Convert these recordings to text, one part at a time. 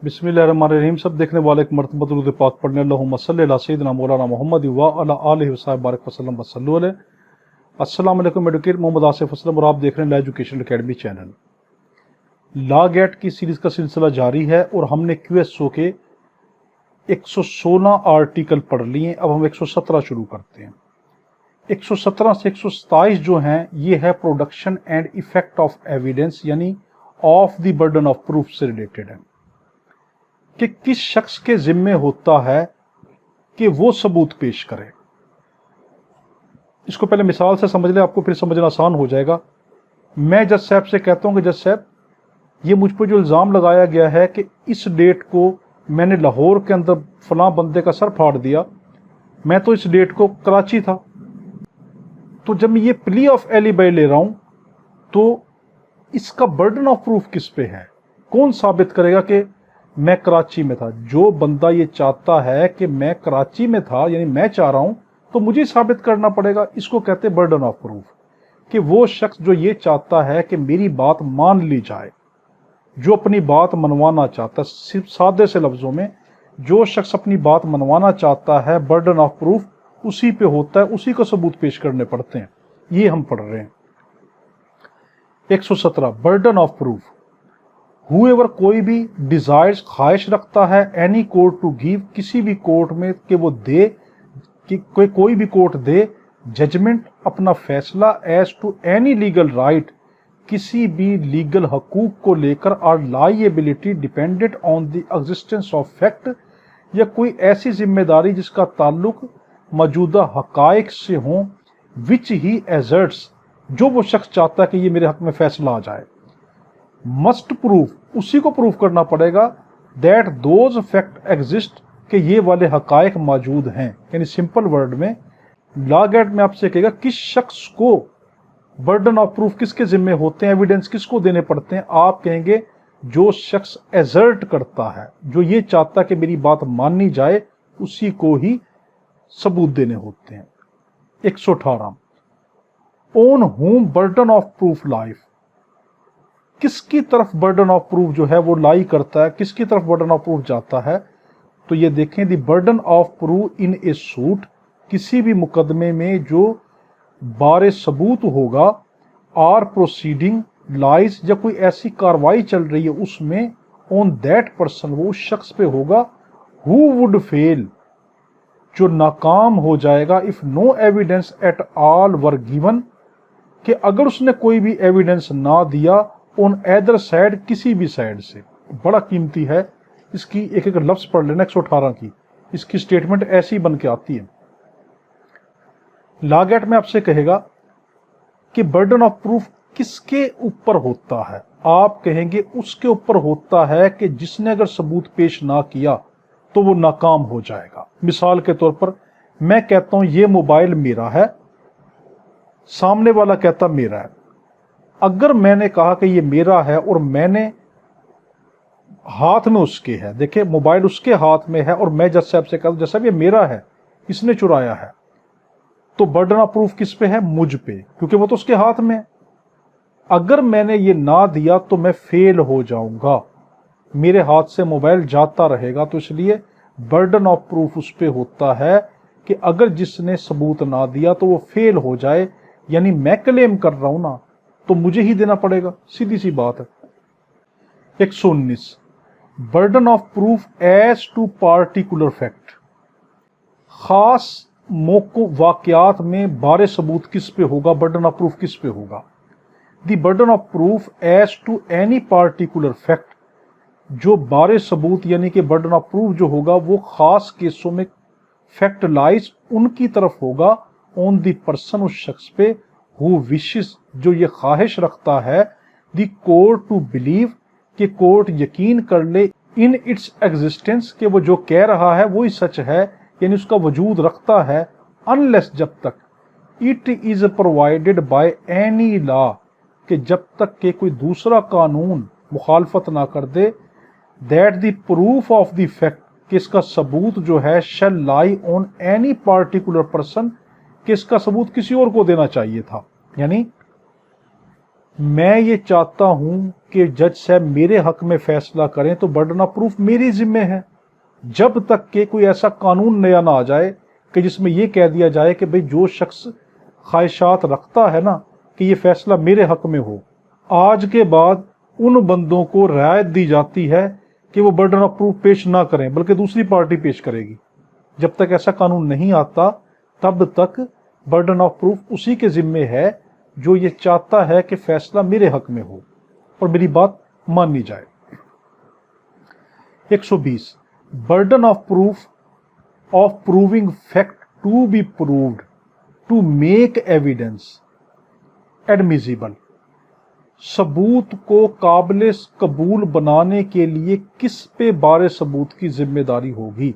बिस्मिल्लाहिर्रहमानिर्रहीम। सब देखने वाले एक मरतबा दुरूद पाक पढ़ने अल्लाहुम्मा सल्ली अला सय्यिदिना मौलाना मुहम्मद व अला आलिहि वसहबिहि बारिक वसल्लम वसल्लु अलैहि। अस्सलाम वालेकुम, एडवोकेट मोहम्मद आसिफ असलम और आप देख रहे हैं law education academy channel. Law gate की सीरीज का सिलसिला जारी है और हमने QSO के 116 आर्टिकल पढ़ लिए। अब हम 117 शुरू करते हैं। 117 से 127 जो हैं ये है production and effect of evidence, यानी of the burden of proof से रिलेटेड है कि किस शख्स के जिम्मे होता है कि वो सबूत पेश करे। इसको पहले मिसाल से समझ ले, आपको फिर समझना आसान हो जाएगा। मैं जज साहब से कहता हूं कि जज साहब, ये मुझ पर जो इल्ज़ाम लगाया गया है कि इस डेट को मैंने लाहौर के अंदर फलां बंदे का सर फाड़ दिया, मैं तो इस डेट को कराची था। तो जब मैं ये प्ली ऑफ एलिबाई ले रहा हूं तो इसका बर्डन ऑफ प्रूफ किस पे है? कौन साबित करेगा कि मैं कराची में था? जो बंदा ये चाहता है कि मैं कराची में था, यानी मैं चाह रहा हूं, तो मुझे साबित करना पड़ेगा। इसको कहते हैं बर्डन ऑफ प्रूफ, कि वो शख्स जो ये चाहता है कि मेरी बात मान ली जाए, जो अपनी बात मनवाना चाहता है, सिर्फ सादे से लफ्जों में जो शख्स अपनी बात मनवाना चाहता है, बर्डन ऑफ प्रूफ उसी पे होता है, उसी को सबूत पेश करने पड़ते हैं। ये हम पढ़ रहे हैं। 117 बर्डन ऑफ प्रूफ। हुएवर, कोई भी डिजायर्स, ख्वाहिश रखता है, एनी कोर्ट टू गिव, किसी भी कोर्ट में कि वो दे, कि कोई भी कोर्ट दे जजमेंट, अपना फैसला, as to any legal right, किसी भी लीगल हकूक को लेकर, और liability dependent on the existence of fact, या कोई ऐसी जिम्मेदारी जिसका ताल्लुक मौजूदा हकाइक से हो, विच ही एजर्ट्स, जो वो शख्स चाहता है कि ये मेरे हक में फैसला आ जाए। मस्ट प्रूफ, उसी को प्रूफ करना पड़ेगा, दैट दोज फैक्ट एग्जिस्ट, कि ये वाले हकाइक मौजूद हैं। यानी सिंपल वर्ड में लॉ गेट में आपसे कहेगा किस शख्स को बर्डन ऑफ प्रूफ किसके जिम्मे होते हैं, एविडेंस किसको देने पड़ते हैं। आप कहेंगे जो शख्स एजर्ट करता है, जो ये चाहता है कि मेरी बात मानी जाए, उसी को ही सबूत देने होते हैं। 118 on home burden of proof life, किसकी तरफ बर्डन ऑफ प्रूफ जो है वो लाई करता है, किसकी तरफ बर्डन ऑफ प्रूफ जाता है। तो ये देखें, the burden of proof in A suit, किसी भी मुकदमे में जो बारे सबूत होगा, आर प्रोसीडिंग लाइज, या कोई ऐसी कार्रवाई चल रही है उसमें, ऑन दैट पर्सन, वो उस शख्स पे होगा, हु वुड फेल, जो नाकाम हो जाएगा, if no evidence at all were given, कि अगर उसने कोई भी एविडेंस ना दिया, ऑन एदर साइड, किसी भी साइड से। बड़ा कीमती है, इसकी एक एक लफ्ज पढ़ लेना। 118 की इसकी स्टेटमेंट ऐसी बन के आती है। लॉ गेट में आपसे कहेगा कि बर्डन ऑफ प्रूफ किसके ऊपर होता है। आप कहेंगे उसके ऊपर होता है कि जिसने अगर सबूत पेश ना किया तो वो नाकाम हो जाएगा। मिसाल के तौर पर मैं कहता हूं ये मोबाइल मेरा है, सामने वाला कहता मेरा है। अगर मैंने कहा कि ये मेरा है और मैंने हाथ में उसके है, देखिए मोबाइल उसके हाथ में है, और मैं जज साहब से कहता हूं जज साहब ये मेरा है, इसने चुराया है, तो बर्डन ऑफ प्रूफ किस पे है? मुझ पे, क्योंकि वो तो उसके हाथ में है। अगर मैंने ये ना दिया तो मैं फेल हो जाऊंगा, मेरे हाथ से मोबाइल जाता रहेगा। तो इसलिए बर्डन ऑफ प्रूफ उस पे होता है कि अगर जिसने सबूत ना दिया तो वो फेल हो जाए, यानी मैं क्लेम कर रहा हूं ना, तो मुझे ही देना पड़ेगा, सीधी सी बात है। 119 burden of proof as to particular fact, खास मौकों वाकयात में बारे सबूत किस पे होगा, बर्डन ऑफ प्रूफ किस पे होगा। The burden of proof as to any particular fact, जो बारे सबूत यानी कि बर्डन ऑफ प्रूफ जो होगा वो खास केसों में फैक्ट लाइज उनकी तरफ होगा, ऑन द पर्सन, उस शख्स पे, हु विशेस, जो ये ख्वाहिश रखता है, द कोर्ट टू बिलीव, कि कोर्ट यकीन कर ले, इन इट्स एग्जिस्टेंस, कि वो जो कह रहा है वही सच है, यानी उसका वजूद रखता है, अनलेस, जब तक, it is provided by any law, कि जब तक के कोई दूसरा कानून मुखालफत ना कर दे, that the proof of the fact, कि इसका सबूत जो है, shall lie on any particular person, कि इसका सबूत किसी और को देना चाहिए था। यानी मैं ये चाहता हूं कि जज साहब मेरे हक में फैसला करें, तो बर्डन ऑफ प्रूफ मेरी जिम्मे है। जब तक कि कोई ऐसा कानून नया ना आ जाए कि जिसमें यह कह दिया जाए कि भाई जो शख्स ख्वाहिशात रखता है ना कि ये फैसला मेरे हक में हो, आज के बाद उन बंदों को रियायत दी जाती है कि वो बर्डन ऑफ प्रूफ पेश ना करें, बल्कि दूसरी पार्टी पेश करेगी। जब तक ऐसा कानून नहीं आता तब तक बर्डन ऑफ प्रूफ उसी के जिम्मे है जो ये चाहता है कि फैसला मेरे हक में हो और मेरी बात मानी जाए। 120 burden of proof of proving fact to be proved to make evidence admissible. सबूत को काबिल कबूल बनाने के लिए किस पे बारे सबूत की जिम्मेदारी होगी।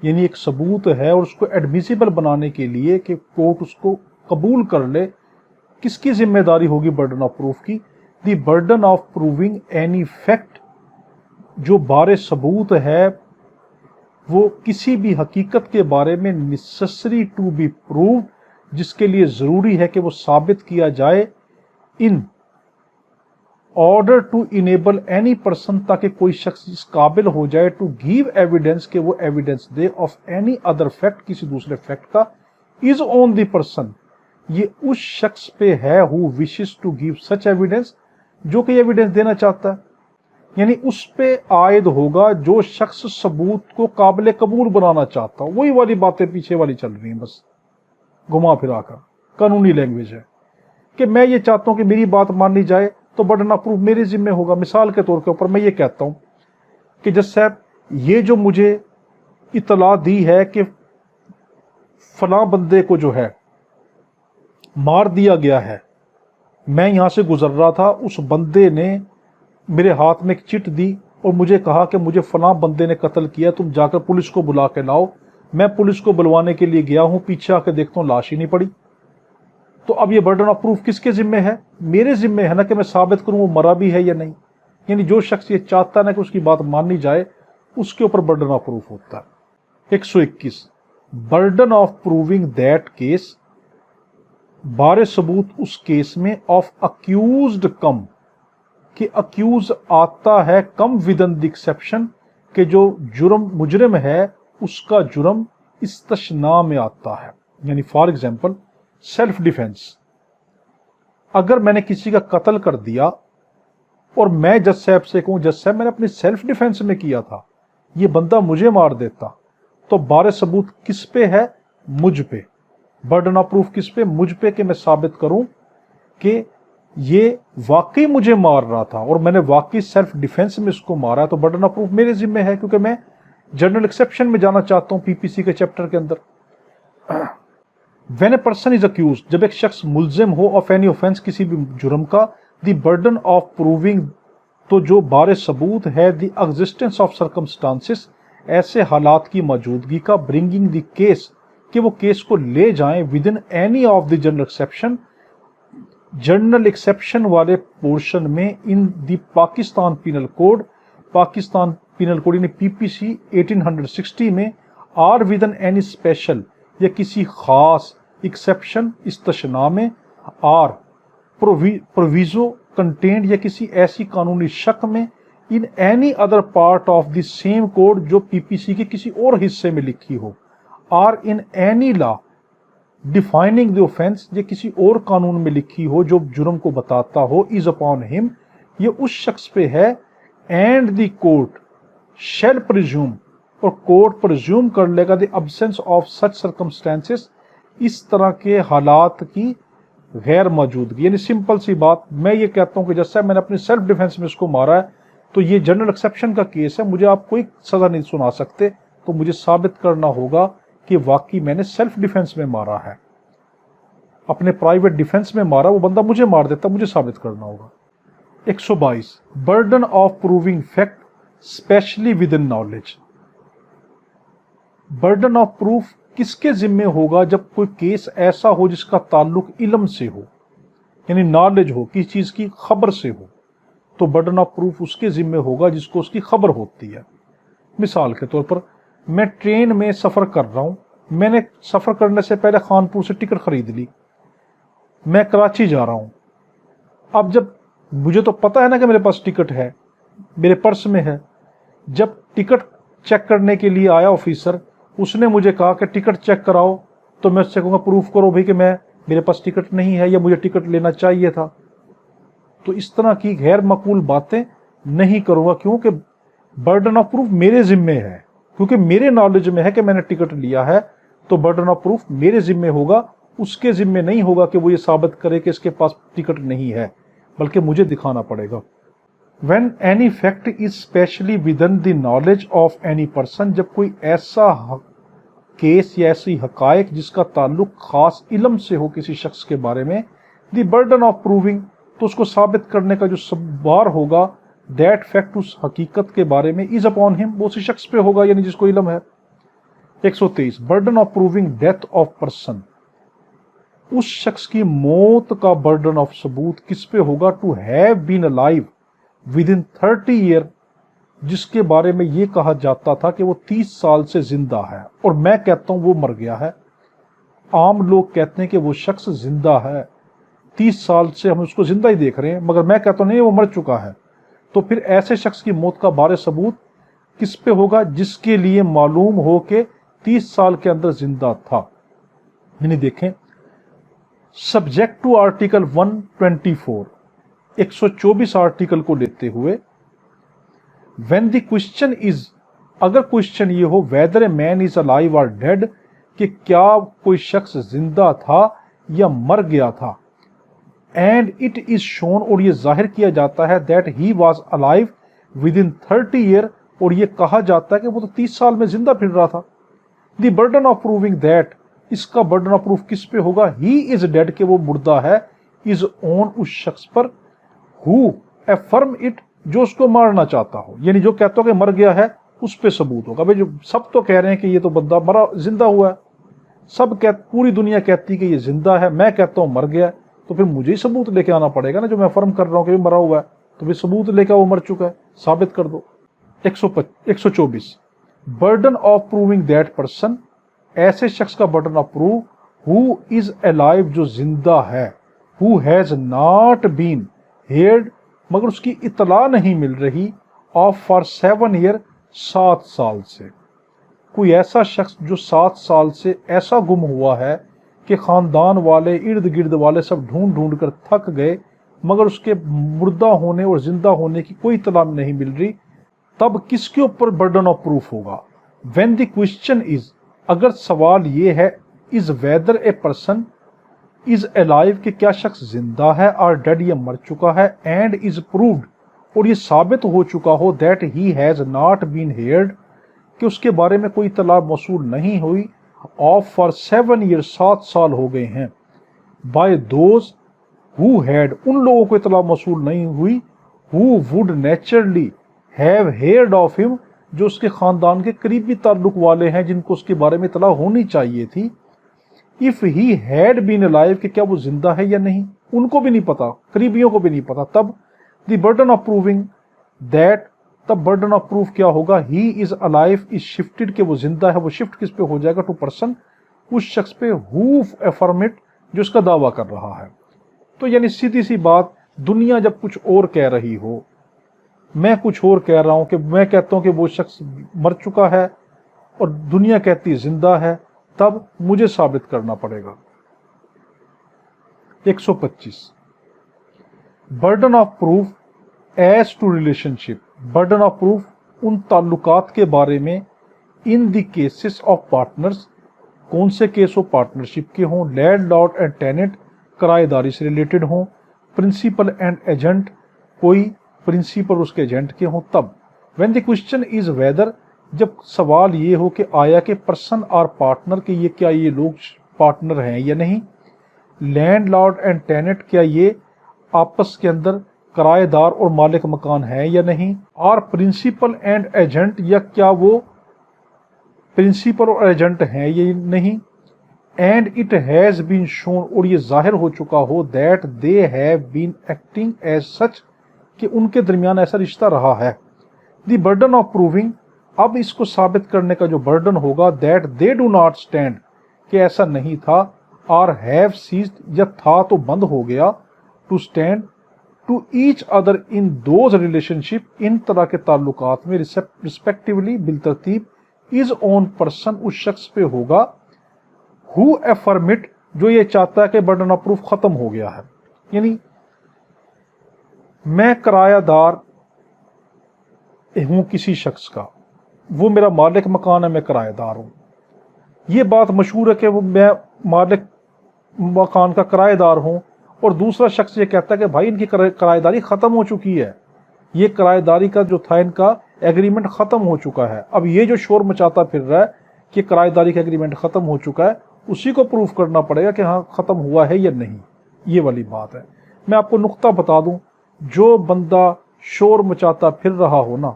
यानी एक सबूत है और उसको एडमिसिबल बनाने के लिए कि कोर्ट उसको कबूल कर ले, किसकी जिम्मेदारी होगी बर्डन ऑफ प्रूफ की। The burden of proving any fact, जो बारे सबूत है वो किसी भी हकीकत के बारे में नेसेसरी टू बी प्रूव, जिसके लिए जरूरी है कि वो साबित किया जाए, in order to enable any person, ताकि कोई शख्स इस काबिल हो जाए टू गिव एविडेंस, के वो evidence they of any other fact, किसी दूसरे फैक्ट का, इज ऑन द पर्सन, ये उस शख्स पे है who wishes to give such evidence, जो कि एविडेंस देना चाहता है। यानी उस पे आयद होगा जो शख्स सबूत को काबिल कबूल बनाना चाहता हो। वही वाली बातें पीछे वाली चल रही हैं, बस घुमा फिरा कर कानूनी लैंग्वेज है कि मैं ये चाहता हूं कि मेरी बात मानी जाए तो बर्डन ऑफ प्रूफ मेरे जिम्मे होगा। मिसाल के तौर के ऊपर मैं ये कहता हूं कि जज साहब ये जो मुझे इतला दी है कि फलां बंदे को जो है मार दिया गया है, मैं यहां से गुजर रहा था, उस बंदे ने मेरे हाथ में एक चिट दी और मुझे कहा कि मुझे फलां बंदे ने कत्ल किया, तुम जाकर पुलिस को बुला के लाओ। मैं पुलिस को बुलवाने के लिए गया हूं, पीछे आकर देखता हूं लाश ही नहीं पड़ी। तो अब ये बर्डन ऑफ प्रूफ किसके जिम्मे है? मेरे जिम्मे है ना, कि मैं साबित करूं वो मरा भी है या नहीं। यानी जो शख्स ये चाहता है ना कि उसकी बात मानी जाए, उसके ऊपर बर्डन ऑफ प्रूफ होता है। 121 burden of proving that case, बारे सबूत उस केस में, ऑफ अक्यूज्ड कम, कि अक्यूज आता है कम विदन द एक्सेप्शन, कि जो जुर्म मुजरिम है उसका जुर्म इस्तशना में आता है। यानी फॉर एग्जाम्पल सेल्फ डिफेंस, अगर मैंने किसी का कत्ल कर दिया और मैं जज साहब से कहूं जज साहब मैंने अपनी सेल्फ डिफेंस में किया था, ये बंदा मुझे मार देता, तो बारे सबूत किस पे है? मुझ पे। बर्डन ऑफ प्रूफ किस पे? मुझ पे, कि मैं साबित करूं कि ये वाकई मुझे मार रहा था और मैंने वाकई सेल्फ डिफेंस में इसको मारा है। तो बर्डन ऑफ प्रूफ मेरे जिम्मे है, क्योंकि मैं जनरल एक्सेप्शन में जाना चाहता हूं पीपीसी के चैप्टर के अंदर। When a person is accuse, जब एक शख्स मुल्जिम हो ऑफ एनी ऑफेंस, किसी भी जुर्म का, द बर्डन ऑफ प्रूविंग, तो जो बारे सबूत है, द एग्जिस्टेंस ऑफ सर्कमस्टांसिस, ऐसे हालात की मौजूदगी का, ब्रिंगिंग द केस, कि वो केस को ले जाएं within any of the general exception, general exception वाले पोर्शन में, in the Pakistan penal code, Pakistan penal code यानी पीपीसी 1860 में, or within any special, या किसी खास एक्सेप्शन इस्तशना में, आर प्रोविजो कंटेंट, या किसी ऐसी कानूनी शक में, in any other part of the same code, जो पीपीसी के किसी और हिस्से में लिखी हो, or in any law defining the offence, ये किसी और कानून में लिखी हो जो जुर्म को बताता हो, इज अपॉन हिम, ये उस शख्स पे है, and the court shell presume, और कोर्ट प्रिज्यूम कर लेगा, the absence of such circumstances, इस तरह के हालात की गैर मौजूदगी। यानी सिंपल सी बात, मैं ये कहता हूं कि जैसे मैंने अपनी सेल्फ डिफेंस में इसको मारा है, तो ये जनरल एक्सेप्शन का केस है, मुझे आप कोई सजा नहीं सुना सकते, तो मुझे साबित करना होगा कि वाकई मैंने सेल्फ डिफेंस में मारा है। अपने प्राइवेट डिफेंस में मारा, वो बंदा मुझे मार देता, मुझे साबित करना होगा। 122 burden of proving fact specially with in knowledge, burden of proof किसके जिम्मे होगा? जब कोई केस ऐसा हो जिसका ताल्लुक इल्म से हो, यानी नॉलेज हो, किसी चीज की खबर से हो, तो बर्डन ऑफ प्रूफ उसके जिम्मे होगा जिसको उसकी खबर होती है। मिसाल के तौर पर मैं ट्रेन में सफर कर रहा हूं, मैंने सफर करने से पहले खानपुर से टिकट खरीद ली, मैं कराची जा रहा हूं। अब जब मुझे तो पता है ना कि मेरे पास टिकट है, मेरे पर्स में है, जब टिकट चेक करने के लिए आया ऑफिसर, उसने मुझे कहा कि टिकट चेक कराओ, तो मैं उससे कहूँगा प्रूफ करो भाई कि मेरे पास टिकट नहीं है या मुझे टिकट लेना चाहिए था। तो इस तरह की गैर मकबूल बातें नहीं करूँगा, क्योंकि बर्डन ऑफ प्रूफ मेरे जिम्मे है, क्योंकि मेरे नॉलेज में है कि मैंने टिकट लिया है, तो बर्डन ऑफ प्रूफ मेरे जिम्मे होगा, उसके जिम्मे नहीं होगा कि वो ये साबित करे कि इसके पास टिकट नहीं है, बल्कि मुझे दिखाना पड़ेगा। When any fact is specially within the knowledge of any person, जब कोई ऐसा केस या ऐसी हकायक जिसका ताल्लुक खास इल्म से हो किसी शख्स के बारे में, द बर्डन ऑफ प्रूविंग, तो उसको साबित करने का जो सवार होगा, दैट फैक्ट, उस हकीकत के बारे में, इज अपॉन हिम, वो उसी शख्स पे होगा, यानी जिसको इल्म है। 123 burden of proving death of person, उस शख्स की मौत का बर्डन ऑफ सबूत किस पे होगा, to have been alive within 30 year, जिसके बारे में ये कहा जाता था कि वो 30 साल से जिंदा है, और मैं कहता हूं वो मर गया है। आम लोग कहते हैं कि वो शख्स जिंदा है, 30 साल से हम उसको जिंदा ही देख रहे हैं, मगर मैं कहता हूं नहीं, वो मर चुका है। तो फिर ऐसे शख्स की मौत का बारे सबूत किस पे होगा, जिसके लिए मालूम हो कि 30 साल के अंदर जिंदा था। यानी देखें, सब्जेक्ट टू आर्टिकल 124, 124 आर्टिकल को लेते हुए, व्हेन द क्वेश्चन इज, अगर क्वेश्चन ये हो whether a man is alive और डेड, कि क्या कोई शख्स जिंदा था या मर गया था, एंड इट इज शोन, और ये जाहिर किया जाता है, that he was alive within 30 year, और ये कहा जाता है कि वो तो 30 साल में जिंदा फिर रहा था। The burden of proving that, इसका बर्डन ऑफ प्रूफ किस पे होगा, ही इज डेड, के वो मुर्दा है, इज ऑन, उस शख्स पर, हु एफर्म इट, जो उसको मारना चाहता हो, यानी जो कहता हो कि मर गया है, उस पे सबूत होगा। भाई जो सब तो कह रहे हैं कि ये तो बंदा मरा, जिंदा हुआ है, पूरी दुनिया कहती है कि ये जिंदा है, मैं कहता हूं मर गया है, तो फिर मुझे ही सबूत लेके आना पड़ेगा ना, जो मैं अफर्म कर रहा हूं कि मरा हुआ है, तो फिर सबूत लेकर वो मर चुका है, साबित कर दो। 124 burden of proving that person, ऐसे शख्स का burden of proof who is alive, जो जिंदा है, who has not been heard, मगर उसकी इतला नहीं मिल रही, ऑफ फॉर 7 ईयर, 7 साल से। कोई ऐसा शख्स जो 7 साल से ऐसा गुम हुआ है कि खानदान वाले, इर्द गिर्द वाले सब ढूंढ ढूंढ कर थक गए, मगर उसके मुर्दा होने और जिंदा होने की कोई इतला नहीं मिल रही, तब किसके ऊपर बर्डन ऑफ प्रूफ होगा। व्हेन द क्वेश्चन इज, अगर सवाल ये है, is whether A person is alive, कि क्या शख्स जिंदा है, और डेड, या मर चुका है, एंड इज प्रूव्ड, और ये साबित हो चुका हो, that he has not been heard, कि उसके बारे में कोई इतला मौसूल नहीं हुई, ऑफ फॉर 7 ईयर, 7 साल हो गए हैं, बाय दोज हु हैड, उन लोगों को इतला मौसूल नहीं हुई, who would naturally have heard of him, जो उसके खानदान के करीबी ताल्लुक वाले हैं, जिनको उसके बारे में इतला होनी चाहिए थी। If he had been alive, कि क्या वो जिंदा है या नहीं, उनको भी नहीं पता, करीबियों को भी नहीं पता, तब the burden of proving that, तब बर्डन ऑफ प्रूफ क्या होगा, he is alive is shifted, के वो जिंदा है, वो शिफ्ट किस पे हो जाएगा, टू पर्सन, उस शख्स पे, हु एफर्मिट, जो उसका दावा कर रहा है। तो यानी सीधी सी बात, दुनिया जब कुछ और कह रही हो, मैं कुछ और कह रहा हूं, कि मैं कहता हूं कि वो शख्स मर चुका है और दुनिया कहती है जिंदा है, तब मुझे साबित करना पड़ेगा। 125 burden of proof as to relationship, burden of proof उन ताल्लुकात के बारे में, in the cases of partners, कौन से केस ऑफ पार्टनरशिप के हों, लैंडलॉर्ड एंड टेनेंट, किराएदारी से रिलेटेड हों, प्रिंसिपल एंड एजेंट, कोई प्रिंसिपल उसके एजेंट के हों, तब। When the question is whether, जब सवाल ये हो कि आया कि पर्सन और पार्टनर के, ये क्या ये लोग पार्टनर हैं या नहीं, लैंडलॉर्ड एंड टेनेंट, क्या ये आपस के अंदर किराएदार और मालिक मकान है या नहीं, और प्रिंसिपल एंड एजेंट, या क्या वो प्रिंसिपल और एजेंट हैं या नहीं, and it has been shown, और ये जाहिर हो चुका हो, that they have been acting as such, कि उनके दरमियान ऐसा रिश्ता रहा है। द बर्डन ऑफ प्रूविंग, अब इसको साबित करने का जो बर्डन होगा, that they do not stand, कि ऐसा नहीं था, और हैव सीज्ड, या था तो बंद हो गया, to stand, to each other in those relationship, इन तरह के ताल्लुकात में रिस्पेक्टिवली बिलतरतीब, इज ऑन पर्सन उस शख्स पे होगा, हु एफर्मिट जो ये चाहता है कि बर्डन ऑफ प्रूफ खत्म हो गया है। यानी मैं किरायादार हूं किसी शख्स का, वो मेरा मालिक मकान है, मैं किराएदार हूं। ये बात मशहूर है कि वो मैं मालिक मकान का किराएदार हूं और दूसरा शख्स ये कहता है कि भाई इनकी किराएदारी खत्म हो चुकी है, ये किराएदारी का जो था इनका एग्रीमेंट खत्म हो चुका है। अब ये जो शोर मचाता फिर रहा है कि किराएदारी का एग्रीमेंट खत्म हो चुका है, उसी को प्रूफ करना पड़ेगा कि हाँ खत्म हुआ है या नहीं। ये वाली बात है। मैं आपको नुक्ता बता दूं, जो बंदा शोर मचाता फिर रहा हो ना,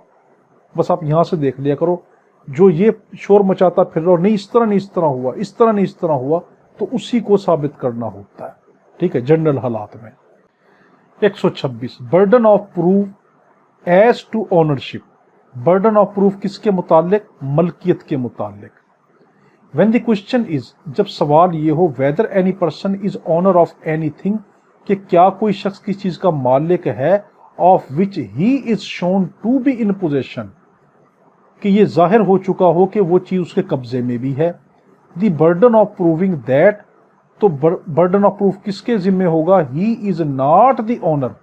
बस आप यहां से देख लिया करो, जो ये शोर मचाता फिर रहा हो, नहीं इस तरह नहीं इस तरह हुआ, इस तरह नहीं इस तरह हुआ, तो उसी को साबित करना होता है। ठीक है, जनरल हालात में। 126 burden of proof as to ownership. Burden of proof किसके मुतालिक? मलकियत के मुतालिक। व्हेन द क्वेश्चन इज, जब सवाल ये हो, whether any person is owner of anything, कि क्या कोई शख्स किसी चीज का मालिक है, of which he is shown to be in possession, कि ये जाहिर हो चुका हो कि वो चीज उसके कब्जे में भी है। The burden of proving that, तो बर्डन ऑफ प्रूफ किसके जिम्मे होगा? He is not the owner,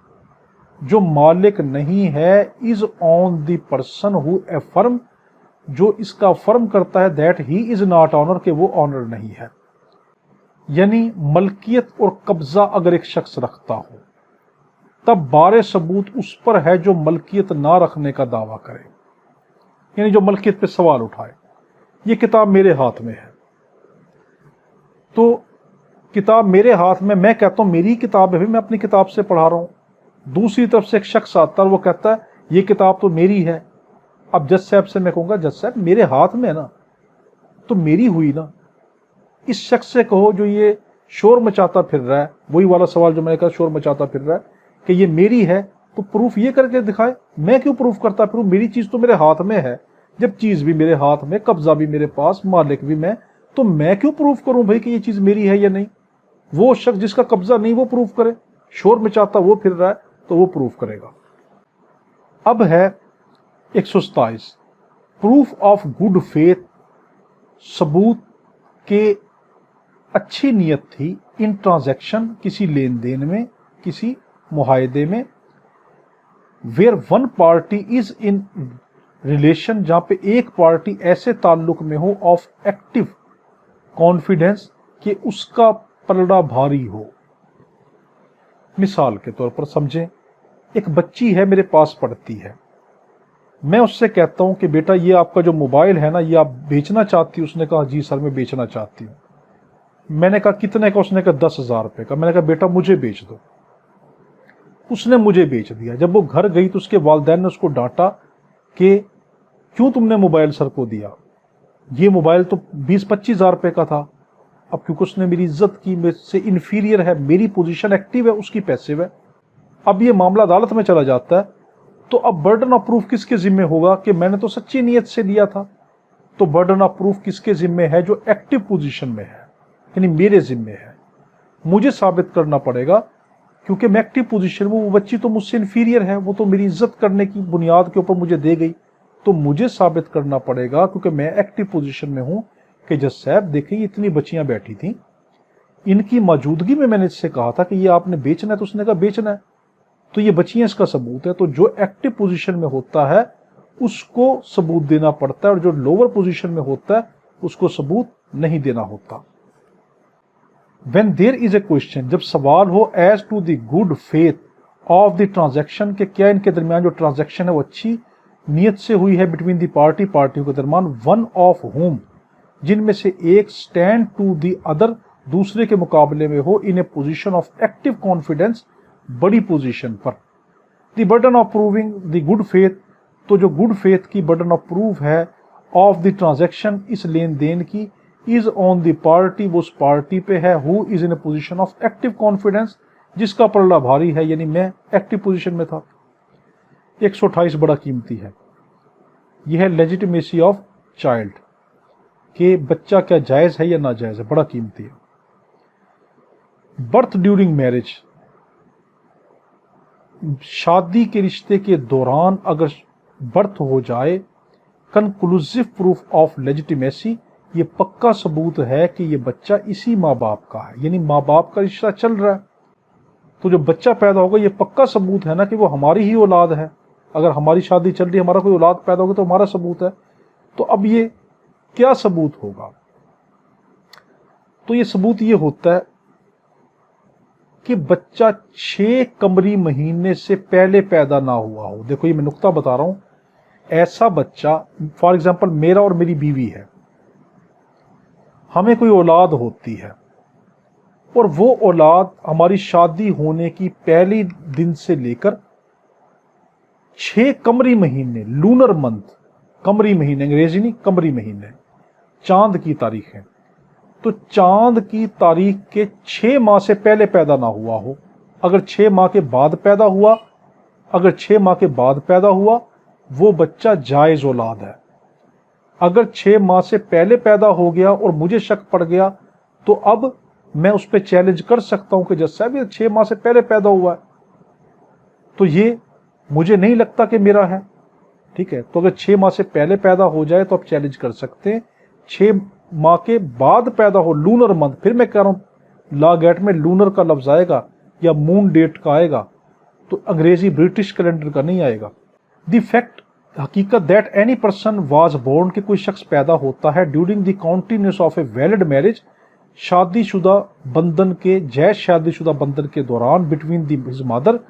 जो मालिक नहीं है, is on the person who affirm, जो इसका फर्म करता है that he is not owner, के वो ऑनर नहीं है। यानी मलकियत और कब्जा अगर एक शख्स रखता हो, तब बारे सबूत उस पर है जो मलकियत ना रखने का दावा करे, यानी जो मलकियत पे सवाल उठाए। ये किताब मेरे हाथ में है, तो किताब मेरे हाथ में, मैं कहता हूं मेरी किताब है, भी मैं अपनी किताब से पढ़ा रहा हूं। दूसरी तरफ से एक शख्स आता है, वो कहता है ये किताब तो मेरी है। अब जज साहब से मैं कहूंगा, जज साहब मेरे हाथ में है ना, तो मेरी हुई ना। इस शख्स से कहो जो ये शोर मचाता फिर रहा है, वही वाला सवाल जो मैंने कहा, शोर मचाता फिर रहा है कि ये मेरी है, तो प्रूफ ये करके दिखाए। मैं क्यों प्रूफ करता फिरूं? मेरी चीज तो मेरे हाथ में है। जब चीज भी मेरे हाथ में, कब्जा भी मेरे पास, मालिक भी मैं, तो मैं क्यों प्रूफ करूं भाई कि ये चीज मेरी है या नहीं? वो शख्स जिसका कब्जा नहीं वो प्रूफ करे, शोर मचाता वो फिर रहा है तो वो प्रूफ करेगा। अब है 127 प्रूफ ऑफ गुड फेथ, सबूत के अच्छी नियत थी इन ट्रांजैक्शन, किसी लेन देन में, किसी मुआहदे में, where one party is in relation, जहां पे एक पार्टी ऐसे ताल्लुक में हो, ऑफ एक्टिव कॉन्फिडेंस, कि उसका पलड़ा भारी हो। मिसाल के तौर पर समझें, एक बच्ची है मेरे पास पढ़ती है, मैं उससे कहता हूं कि बेटा ये आपका जो मोबाइल है ना, ये आप बेचना चाहती हो? उसने कहा जी सर मैं बेचना चाहती हूं। मैंने कहा कितने का? उसने कहा 10,000 रुपए का। मैंने कहा बेटा मुझे बेच दो। उसने मुझे बेच दिया। जब वो घर गई तो उसके वालिदैन ने उसको डांटा कि क्यों तुमने मोबाइल सर को दिया, ये मोबाइल तो 20-25 हजार रुपए का था। अब क्योंकि उसने मेरी इज्जत की, मेरे से इन्फीरियर है, मेरी पोजीशन एक्टिव है, उसकी पैसिव है। अब ये मामला अदालत में चला जाता है, तो अब बर्डन ऑफ प्रूफ किसके जिम्मे होगा? कि मैंने तो सच्ची नीयत से लिया था। तो बर्डन ऑफ प्रूफ किसके जिम्मे है? जो एक्टिव पोजीशन में है, यानी मेरे जिम्मे है। मुझे साबित करना पड़ेगा, क्योंकि मैं एक्टिव पोजीशन में, वो बच्ची तो मुझसे इन्फीरियर है, वो तो मेरी इज्जत करने की बुनियाद के ऊपर मुझे दे गई, तो मुझे साबित करना पड़ेगा, क्योंकि मैं एक्टिव पोजीशन में हूं, कि जज साहब देखिए इतनी बच्चियां बैठी थी, इनकी मौजूदगी में मैंने इससे कहा था कि ये आपने बेचना है, तो उसने कहा बेचना है, तो ये बच्चियां इसका सबूत है। तो जो एक्टिव पोजीशन में होता है उसको सबूत देना पड़ता है, और जो लोअर पोजीशन में होता है उसको सबूत नहीं देना होता। When there is a question, जब सवाल हो as to the good faith of the transaction, के क्या इनके दरमियान जो ट्रांजैक्शन है वो अच्छी नियत से हुई है, बिटवीन दी पार्टियों के दरमियान, वन ऑफ होम, जिनमें से एक स्टैंड टू दी अदर, दूसरे के मुकाबले में हो, इन ए पोजीशन ऑफ एक्टिव कॉन्फिडेंस, बड़ी पोजीशन पर। The burden of proving the good faith, तो जो गुड फेथ की बर्डन ऑफ प्रूफ है ऑफ द ट्रांजैक्शन, इस लेन देन की, इज ऑन द पार्टी, वो उस पार्टी पे है, who is in A position of active confidence, जिसका पलड़ा भारी है, यानी मैं एक्टिव पोजीशन में था। 128 बड़ा कीमती है, यह है लेजिटिमेसी ऑफ चाइल्ड, कि बच्चा क्या जायज है या नाजायज है, बड़ा कीमती है। बर्थ ड्यूरिंग मैरिज, शादी के रिश्ते के दौरान अगर बर्थ हो जाए, कंक्लूसिव प्रूफ ऑफ लेजिटिमेसी, ये पक्का सबूत है कि ये बच्चा इसी माँ बाप का है, यानी माँ बाप का रिश्ता चल रहा है। तो जो बच्चा पैदा होगा ये पक्का सबूत है ना कि वो हमारी ही औलाद है। अगर हमारी शादी चल रही है, हमारा कोई औलाद पैदा होगा तो हमारा सबूत है। तो अब ये क्या सबूत होगा? तो ये सबूत ये होता है कि बच्चा 6 कमरी महीने से पहले पैदा ना हुआ हो। देखो ये मैं नुक्ता बता रहा हूं, ऐसा बच्चा, फॉर एग्जाम्पल मेरा और मेरी बीवी है, हमें कोई औलाद होती है और वो औलाद हमारी शादी होने की पहली दिन से लेकर 6 कमरी महीने, लूनर मंथ, कमरी महीने, अंग्रेजी नहीं कमरी महीने, चांद की तारीख है, तो चांद की तारीख के 6 माह से पहले पैदा ना हुआ हो। अगर 6 माह के बाद पैदा हुआ, अगर 6 माह के बाद पैदा हुआ, वो बच्चा जायज औलाद है। अगर 6 माह से पहले पैदा हो गया और मुझे शक पड़ गया, तो अब मैं उस पर चैलेंज कर सकता हूं कि जज साहब ये 6 माह से पहले पैदा हुआ है, तो ये मुझे नहीं लगता कि मेरा है। ठीक है, तो अगर 6 माह से पहले पैदा हो जाए तो आप चैलेंज कर सकते हैं। 6 माह के बाद पैदा हो, लूनर मंथ, फिर मैं कह रहा हूं लॉ गेट में लूनर का लफ्ज आएगा या मून डेट का आएगा, तो अंग्रेजी ब्रिटिश कैलेंडर का नहीं आएगा। द फैक्ट, हकीकत, that any person was born, कि कोई शख्स पैदा होता है during the continuous of a valid marriage, शादीशुदा बंधन के, जायज शादीशुदा बंधन के दौरान, बिटवीन हिज मदर,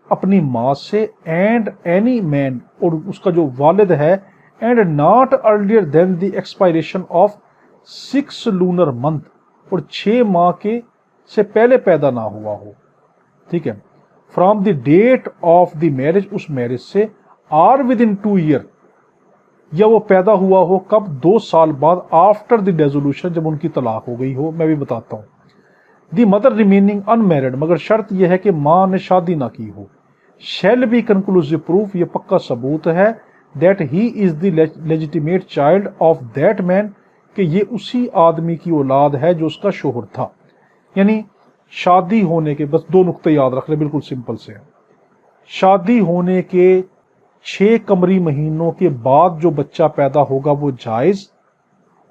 अपनी माँ से, एंड एनी मैन, और उसका जो वालिद है, and not earlier than the expiration of 6 lunar month, और 6 माह के से पहले पैदा ना हुआ हो। ठीक है, from the date of the marriage, उस मैरिज से, आर विद इन 2 ईयर, या वो पैदा हुआ हो कब, 2 साल बाद, आफ्टर द डेजोल्यूशन, जब उनकी तलाक हो गई हो। मैं भी बताता हूं। दी मदर रिमेनिंग अनमैरिड, मगर शर्त यह है कि मां ने शादी ना की हो। शैल बी कंक्लूसिव प्रूफ, ये पक्का सबूत है, that he is the legitimate child of that man, कि ये उसी आदमी की औलाद है जो उसका शोहर था। यानी शादी होने के, बस 2 नुक्ते याद रख ले, बिल्कुल सिंपल से, शादी होने के 6 कमरी महीनों के बाद जो बच्चा पैदा होगा वो जायज,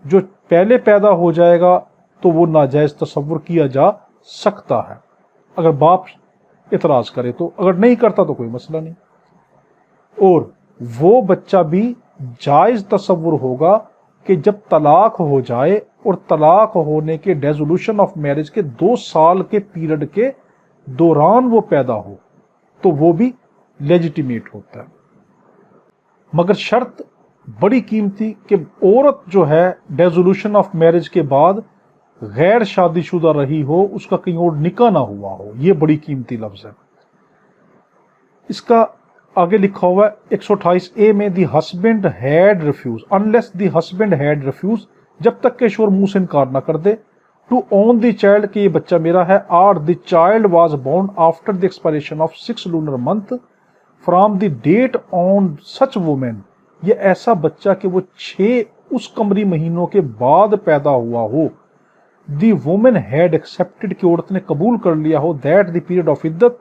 जो पहले पैदा हो जाएगा तो वो नाजायज तस्वुर किया जा सकता है, अगर बाप इतराज करे तो। अगर नहीं करता तो कोई मसला नहीं। और वो बच्चा भी जायज तस्वुर होगा कि जब तलाक हो जाए और तलाक होने के डेजोल्यूशन ऑफ मैरिज के 2 साल के पीरियड के दौरान वो पैदा हो, तो वो भी लेजिटिमेट होता है। मगर शर्त बड़ी कीमती कि औरत जो है डेजोल्यूशन ऑफ मैरिज के बाद गैर शादीशुदा रही हो, उसका कहीं और निकाह ना हुआ हो। ये बड़ी कीमती लफ्ज है। इसका आगे लिखा हुआ है 128A में, the husband had refused, unless the husband had refused, जब तक के शोहर मुंह से इनकार ना कर दे, टू ओन द चाइल्ड, कि ये बच्चा मेरा है, or the child was born after the expiration of 6 lunar month from the date on such women, ये ऐसा बच्चा कि वो 6 उस कमरी महीनों के बाद पैदा हुआ हो, दी वुमेन हैड एक्सेप्टेड, की औरत ने कबूल कर लिया हो, दैट द पीरियड ऑफ इद्दत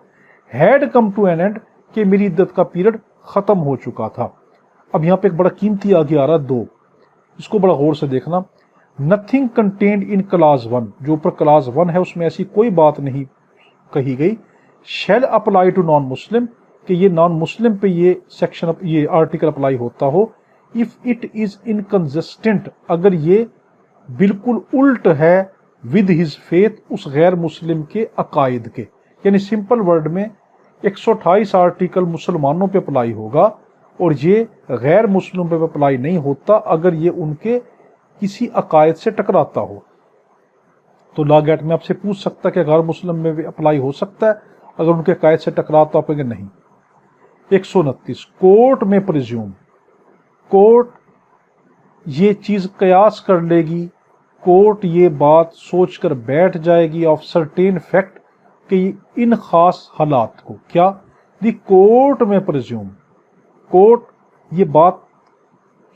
had come to an end, कि मेरी इद्दत का पीरियड खत्म हो चुका था। अब यहां पे एक बड़ा कीमती आगे आ रहा है 2, इसको बड़ा गौर से देखना। नथिंग कंटेन्ड इन क्लास 1, जो ऊपर क्लास 1 है उसमें ऐसी कोई बात नहीं कही गई, shall apply to non Muslim, कि ये नॉन मुस्लिम पे ये सेक्शन, ये आर्टिकल अप्लाई होता हो, इफ इट इज इनकंसिस्टेंट, अगर ये बिल्कुल उल्ट है, विद हिज फेथ, उस गैर मुस्लिम के अकायद के। यानी सिंपल वर्ड में 128 आर्टिकल मुसलमानों पे अप्लाई होगा और ये गैर मुस्लिम पे अप्लाई नहीं होता अगर ये उनके किसी अकायद से टकराता हो। तो लॉ गेट में आपसे पूछ सकता है कि गैर मुस्लिम में भी अप्लाई हो सकता है अगर उनके अकायद से टकराता, आप कहेंगे नहीं। 129 कोर्ट में प्रिज्यूम, कोर्ट ये चीज कयास कर लेगी, कोर्ट ये बात सोचकर बैठ जाएगी ऑफ सर्टेन फैक्ट, कि इन खास हालात को, क्या, दी कोर्ट में प्रिज्यूम, कोर्ट ये बात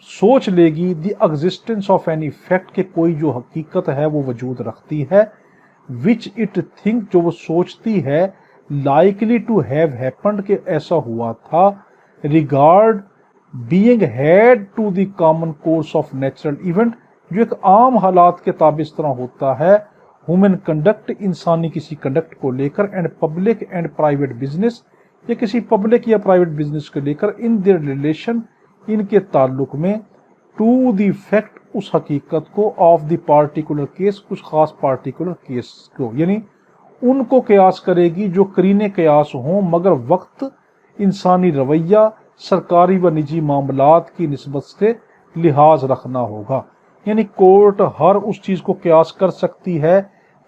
सोच लेगी, दी एग्जिस्टेंस ऑफ एनी फैक्ट, के कोई जो हकीकत है वो वजूद रखती है, विच इट थिंक, जो वो सोचती है, लाइकली टू हैव हैपेंड के ऐसा हुआ था, regard being had to the common course of natural event, जो एक आम हालात के ताबे इस तरह होता है, ह्यूमन कंडक्ट इंसानी किसी कंडक्ट को लेकर, and public and private business या किसी पब्लिक या प्राइवेट बिजनेस को लेकर, इन देयर रिलेशन इनके ताल्लुक में, टू द फैक्ट उस हकीकत को, ऑफ द पार्टिकुलर केस कुछ खास पार्टिकुलर केस को, यानी उनको कयास करेगी जो करीने कयास हों, मगर वक्त इंसानी रवैया सरकारी व निजी मामलात की निस्बत से लिहाज रखना होगा। यानी कोर्ट हर उस चीज को कयास कर सकती है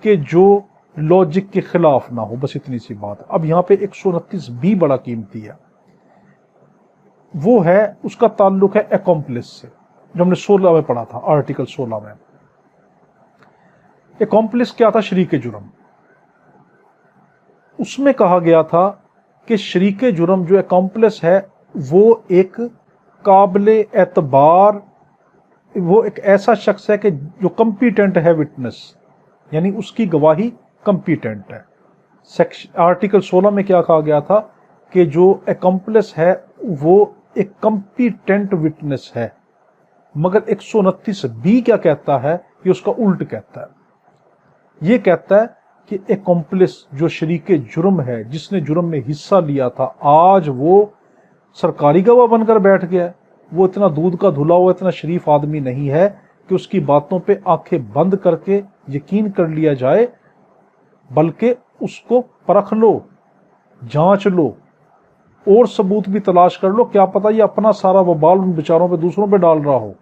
कि जो लॉजिक के खिलाफ ना हो, बस इतनी सी बात है। अब यहाँ पे 129 भी बड़ा कीमती है, वो है उसका ताल्लुक है अकॉम्प्लिस से, जो हमने 16 में पढ़ा था, आर्टिकल 16 में। अकॉम्प्लिस क्या था? शरीके जुर्म। उसमें कहा गया था कि शरीके जुर्म जो अकॉम्प्लिस है वो एक काबिले एतबार, वो एक ऐसा शख्स है कि जो कंपिटेंट है विटनेस, यानी उसकी गवाही कंपिटेंट है। आर्टिकल 16 में क्या कहा गया था कि जो अकॉम्प्लिस है वो एक कंपिटेंट विटनेस है, मगर 129 बी क्या कहता है? ये उसका उल्ट कहता है। ये कहता है कि अकॉम्प्लिस जो शरीके जुर्म है, जिसने जुर्म में हिस्सा लिया था, आज वो सरकारी गवाह बनकर बैठ गया है, वो इतना दूध का धुला हुआ इतना शरीफ आदमी नहीं है कि उसकी बातों पे आंखें बंद करके यकीन कर लिया जाए, बल्कि उसको परख लो, जांच लो और सबूत भी तलाश कर लो, क्या पता ये अपना सारा वबाल उन बेचारों पे दूसरों पे डाल रहा हो।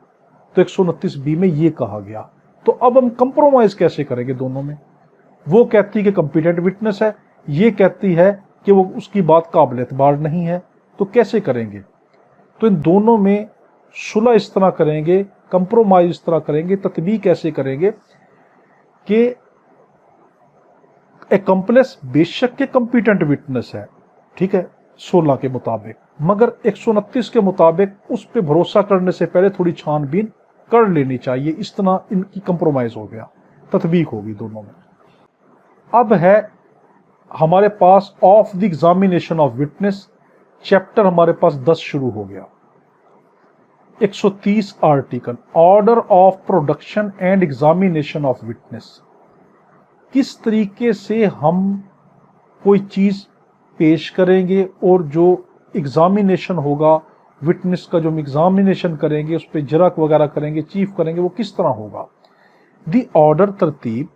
तो 129 बी में ये कहा गया। तो अब हम कंप्रोमाइज कैसे करेंगे दोनों में? वो कहती है कि कंपिटेंट विटनेस है, ये कहती है कि वो उसकी बात काबिल एतबार नहीं है, तो कैसे करेंगे? तो इन दोनों में सुलह इस तरह करेंगे, कंप्रोमाइज इस तरह करेंगे, तत्बीक कैसे करेंगे कि अकम्प्लिस बेशक के कंपिटेंट विटनेस है, ठीक है 16 के मुताबिक, मगर 129 के मुताबिक उस पर भरोसा करने से पहले थोड़ी छानबीन कर लेनी चाहिए। इस तरह इनकी कंप्रोमाइज हो गया, तत्बीक होगी दोनों में। अब है हमारे पास of the examination of witness, chapter हमारे पास 10 शुरू हो गया। 130 article, order of production and examination of witness. किस तरीके से हम कोई चीज पेश करेंगे और जो एग्जामिनेशन होगा, विटनेस का जो हम एग्जामिनेशन करेंगे, उस पर जरक वगैरह करेंगे, चीफ करेंगे, वो किस तरह होगा। दी ऑर्डर, तरतीब,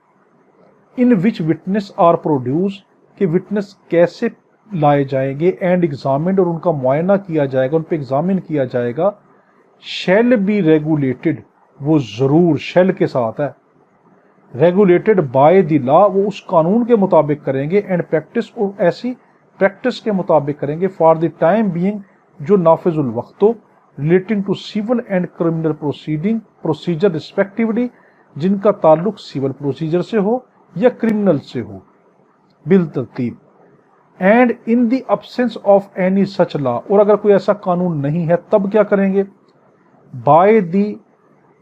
इन विच विटनेस आर प्रोड्यूस, कि विटनेस कैसे लाए जाएंगे, एंड एग्जामिन्ड, और उनका मुआयना किया जाएगा, उन पर एग्जामिन किया जाएगा, शैल बी रेगुलेटेड, वो जरूर शैल के साथ है, रेगुलेटेड बाय द लॉ, वो उस कानून के मुताबिक करेंगे, एंड प्रैक्टिस, और ऐसी प्रैक्टिस के मुताबिक करेंगे, फॉर द टाइम बीइंग, जो नाफिजुल वक्त हो, relating to civil and criminal procedure respectively, जिनका ताल्लुक सिविल प्रोसीजर से हो या क्रिमिनल से हो, बिल तरतीब। And in the absence of any such law, और अगर कोई ऐसा कानून नहीं है तब क्या करेंगे, by the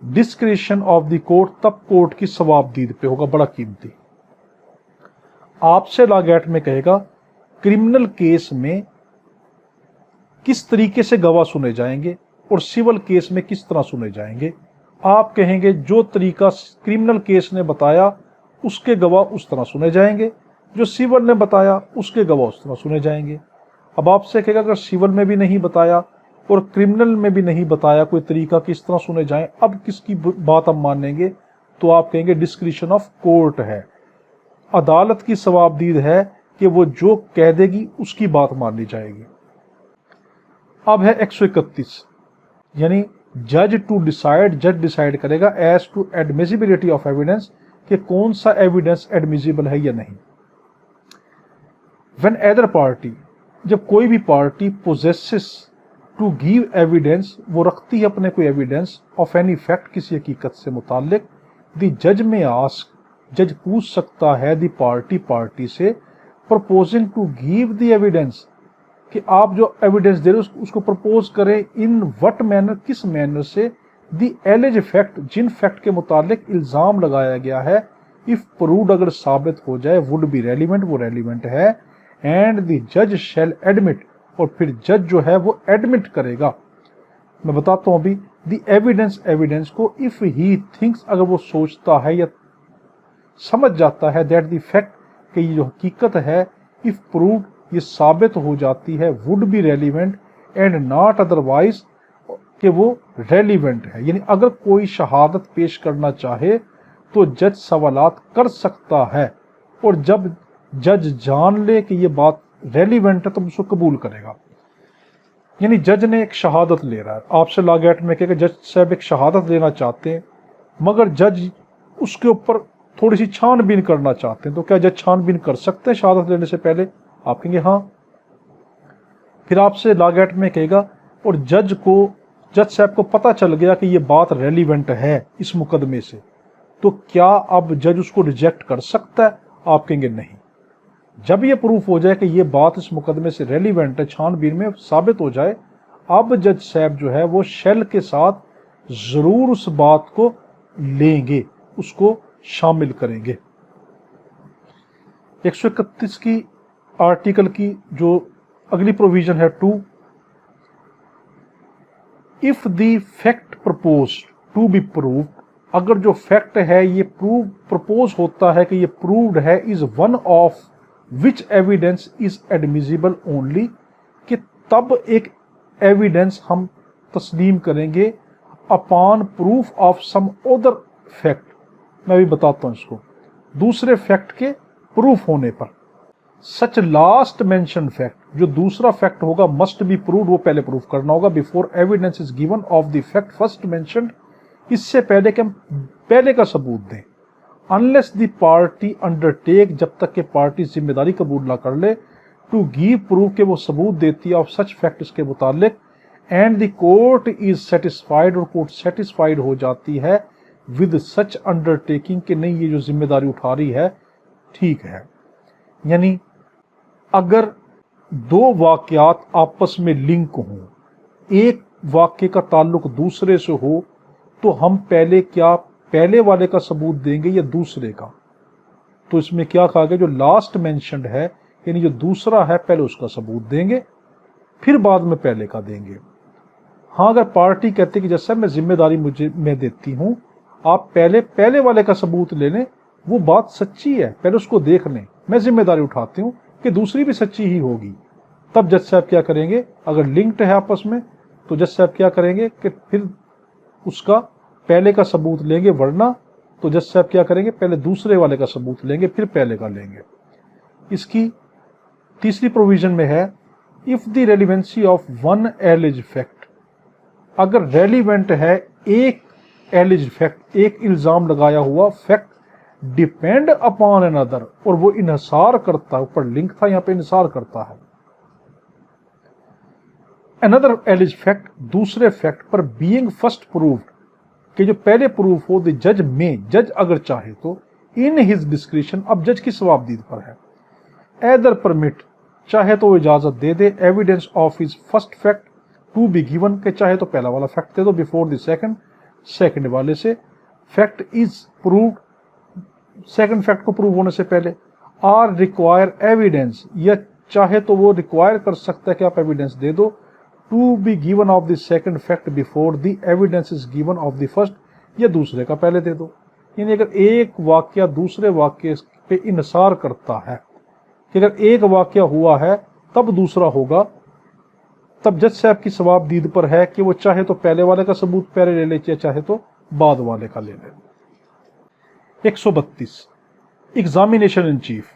discretion of the court, तब कोर्ट की सवाबदीद पे होगा। बड़ा कीमती, आपसे लागैट में कहेगा क्रिमिनल केस में किस तरीके से गवाह सुने जाएंगे और सिविल केस में किस तरह सुने जाएंगे। आप कहेंगे जो तरीका क्रिमिनल केस ने बताया उसके गवाह उस तरह सुने जाएंगे, जो सिविल ने बताया उसके गवाह उस तरह सुने जाएंगे। अब आपसे कहेगा अगर सिविल में भी नहीं बताया और क्रिमिनल में भी नहीं बताया कोई तरीका किस तरह सुने जाएं, अब किसकी बात हम मानेंगे? तो आप कहेंगे डिस्क्रिशन ऑफ कोर्ट है, अदालत की सवाबदीद है कि वो जो कह देगी उसकी बात माननी जाएगी। अब है 131, यानी जज टू डिसाइड, जज डिसाइड करेगा as to admissibility of evidence, कि कौन सा एविडेंस एडमिसिबल है या नहीं। व्हेन अदर पार्टी, जब कोई भी party proposes to give evidence, वो रखती है अपने कोई एविडेंस ऑफ एनी फैक्ट, किसी हकीकत से मुताल्लिक, द जज में आस्क, जज पूछ सकता है द पार्टी से, proposing to give the evidence, कि आप जो एविडेंस दे रहे हो उसको प्रपोज करें, इन व्हाट मैनर, किस मैनर से, द एलिज फैक्ट, जिन फैक्ट के मुतालिक इल्जाम लगाया गया है, इफ प्रूव्ड, अगर साबित हो जाए, वुड बी रेलिवेंट, वो रेलिवेंट है, एंड द जज शैल एडमिट, और फिर जज जो है वो एडमिट करेगा। मैं बताता हूं अभी द एविडेंस, एविडेंस को इफ ही थिंक्स, अगर वो सोचता है या समझ जाता है दैट द फैक्ट, कि ये जो हकीकत है, इफ प्रूव्ड, ये साबित हो जाती है, would be relevant and not otherwise, कि वो रेलिवेंट है। यानी अगर कोई शहादत पेश करना चाहे तो जज सवालात कर सकता है, और जब जज जान ले कि ये बात रेलिवेंट है तो उसको कबूल करेगा। यानी जज ने एक शहादत ले रहा है आपसे, लॉ गेट में कहेगा जज साहब एक शहादत लेना चाहते हैं, मगर जज उसके ऊपर थोड़ी सी छानबीन करना चाहते हैं, तो क्या जज छानबीन कर सकते हैं शहादत लेने से पहले? आप कहेंगे हाँ। फिर आपसे लॉ गेट में कहेगा और जज साहब को पता चल गया कि ये बात रेलिवेंट है इस मुकदमे से, तो क्या अब जज उसको रिजेक्ट कर सकता है? आप कहेंगे नहीं। जब ये प्रूफ हो जाए कि ये बात इस मुकदमे से रेलिवेंट है, छानबीन में साबित हो जाए, अब जज साहब जो है वो शेल के साथ जरूर उस बात को लेंगे, उसको शामिल करेंगे। 131 की आर्टिकल की जो अगली प्रोविजन है 2, if the fact propose to be proved, अगर जो फैक्ट है ये प्रपोज होता है कि ये प्रूव्ड है, is one of which evidence is admissible only, कि तब एक एविडेंस हम तस्लीम करेंगे upon proof of some other fact. मैं भी बताता हूं इसको, दूसरे फैक्ट के प्रूफ होने पर। सच लास्ट मेंशन फैक्ट, जो दूसरा फैक्ट होगा मस्ट बी प्रूव्ड, वो पहले प्रूफ करना होगा, before evidence is given of the fact first mentioned, इससे पहले कि हम पहले का सबूत दें। अनलेस द पार्टी अंडरटेक, जब तक के पार्टी जिम्मेदारी कबूल ना कर ले, टू गिव प्रूफ के वो सबूत देती है ऑफ सच फैक्ट इसके मुतालिक, and the court is satisfied, और कोर्ट सेटिस्फाइड हो जाती है विद सच अंडरटेकिंग, कि नहीं ये जो जिम्मेदारी उठा रही है ठीक है। यानी अगर दो वाकयात आपस में लिंक हों, एक वाक्य का ताल्लुक दूसरे से हो, तो हम पहले वाले का सबूत देंगे या दूसरे का? तो इसमें क्या कहा गया, जो लास्ट मेंशन्ड है यानी जो दूसरा है पहले उसका सबूत देंगे, फिर बाद में पहले का देंगे। हाँ, अगर पार्टी कहती कि जैसा मैं जिम्मेदारी मैं देती हूं, आप पहले वाले का सबूत ले लें, वो बात सच्ची है, पहले उसको देख लें, मैं जिम्मेदारी उठाती हूं कि दूसरी भी सच्ची ही होगी, तब जज साहब क्या करेंगे, अगर लिंक्ड है आपस में तो जज साहब क्या करेंगे कि फिर उसका पहले का सबूत लेंगे, वरना तो जज साहब क्या करेंगे, पहले दूसरे वाले का सबूत लेंगे फिर पहले का लेंगे। इसकी तीसरी प्रोविजन में है, if the relevancy of one alleged fact, अगर रेलिवेंट है एक एलिज फैक्ट, एक इल्जाम लगाया हुआ फैक्ट, डिपेंड अपॉन अनदर, और वो इन्हिसार करता है, ऊपर लिंक था यहां पे इन्हिसार करता है, अनदर एलिज फैक्ट, दूसरे फैक्ट पर, बीइंग फर्स्ट प्रूव्ड, कि जो पहले प्रूफ हो, द जज में, जज अगर चाहे तो, इन हिज डिस्क्रिशन, अब जज की सवाबदीद पर है, एदर परमिट, चाहे तो वो इजाजत दे दे, evidence of his first fact to be given, के चाहे तो पहला वाला फैक्ट दे दो, बिफोर द सेकंड वाले से, fact is proved, second fact को प्रूव होने से पहले, आर रिक्वायर एविडेंस, या चाहे तो वो रिक्वायर कर सकता है कि आप एविडेंस दे दो, to be given of the second fact before the evidence is given of the first, या दूसरे का पहले दे दो। यानी अगर एक वाक्य दूसरे वाक्य पे इन्सार करता है कि अगर एक वाक्य हुआ है तब दूसरा होगा, तब जज साहब की सवाबदीद पर है कि वो चाहे तो पहले वाले का सबूत पहले ले ले, चाहे तो बाद वाले का ले ले। 132 एग्जामिनेशन इन चीफ।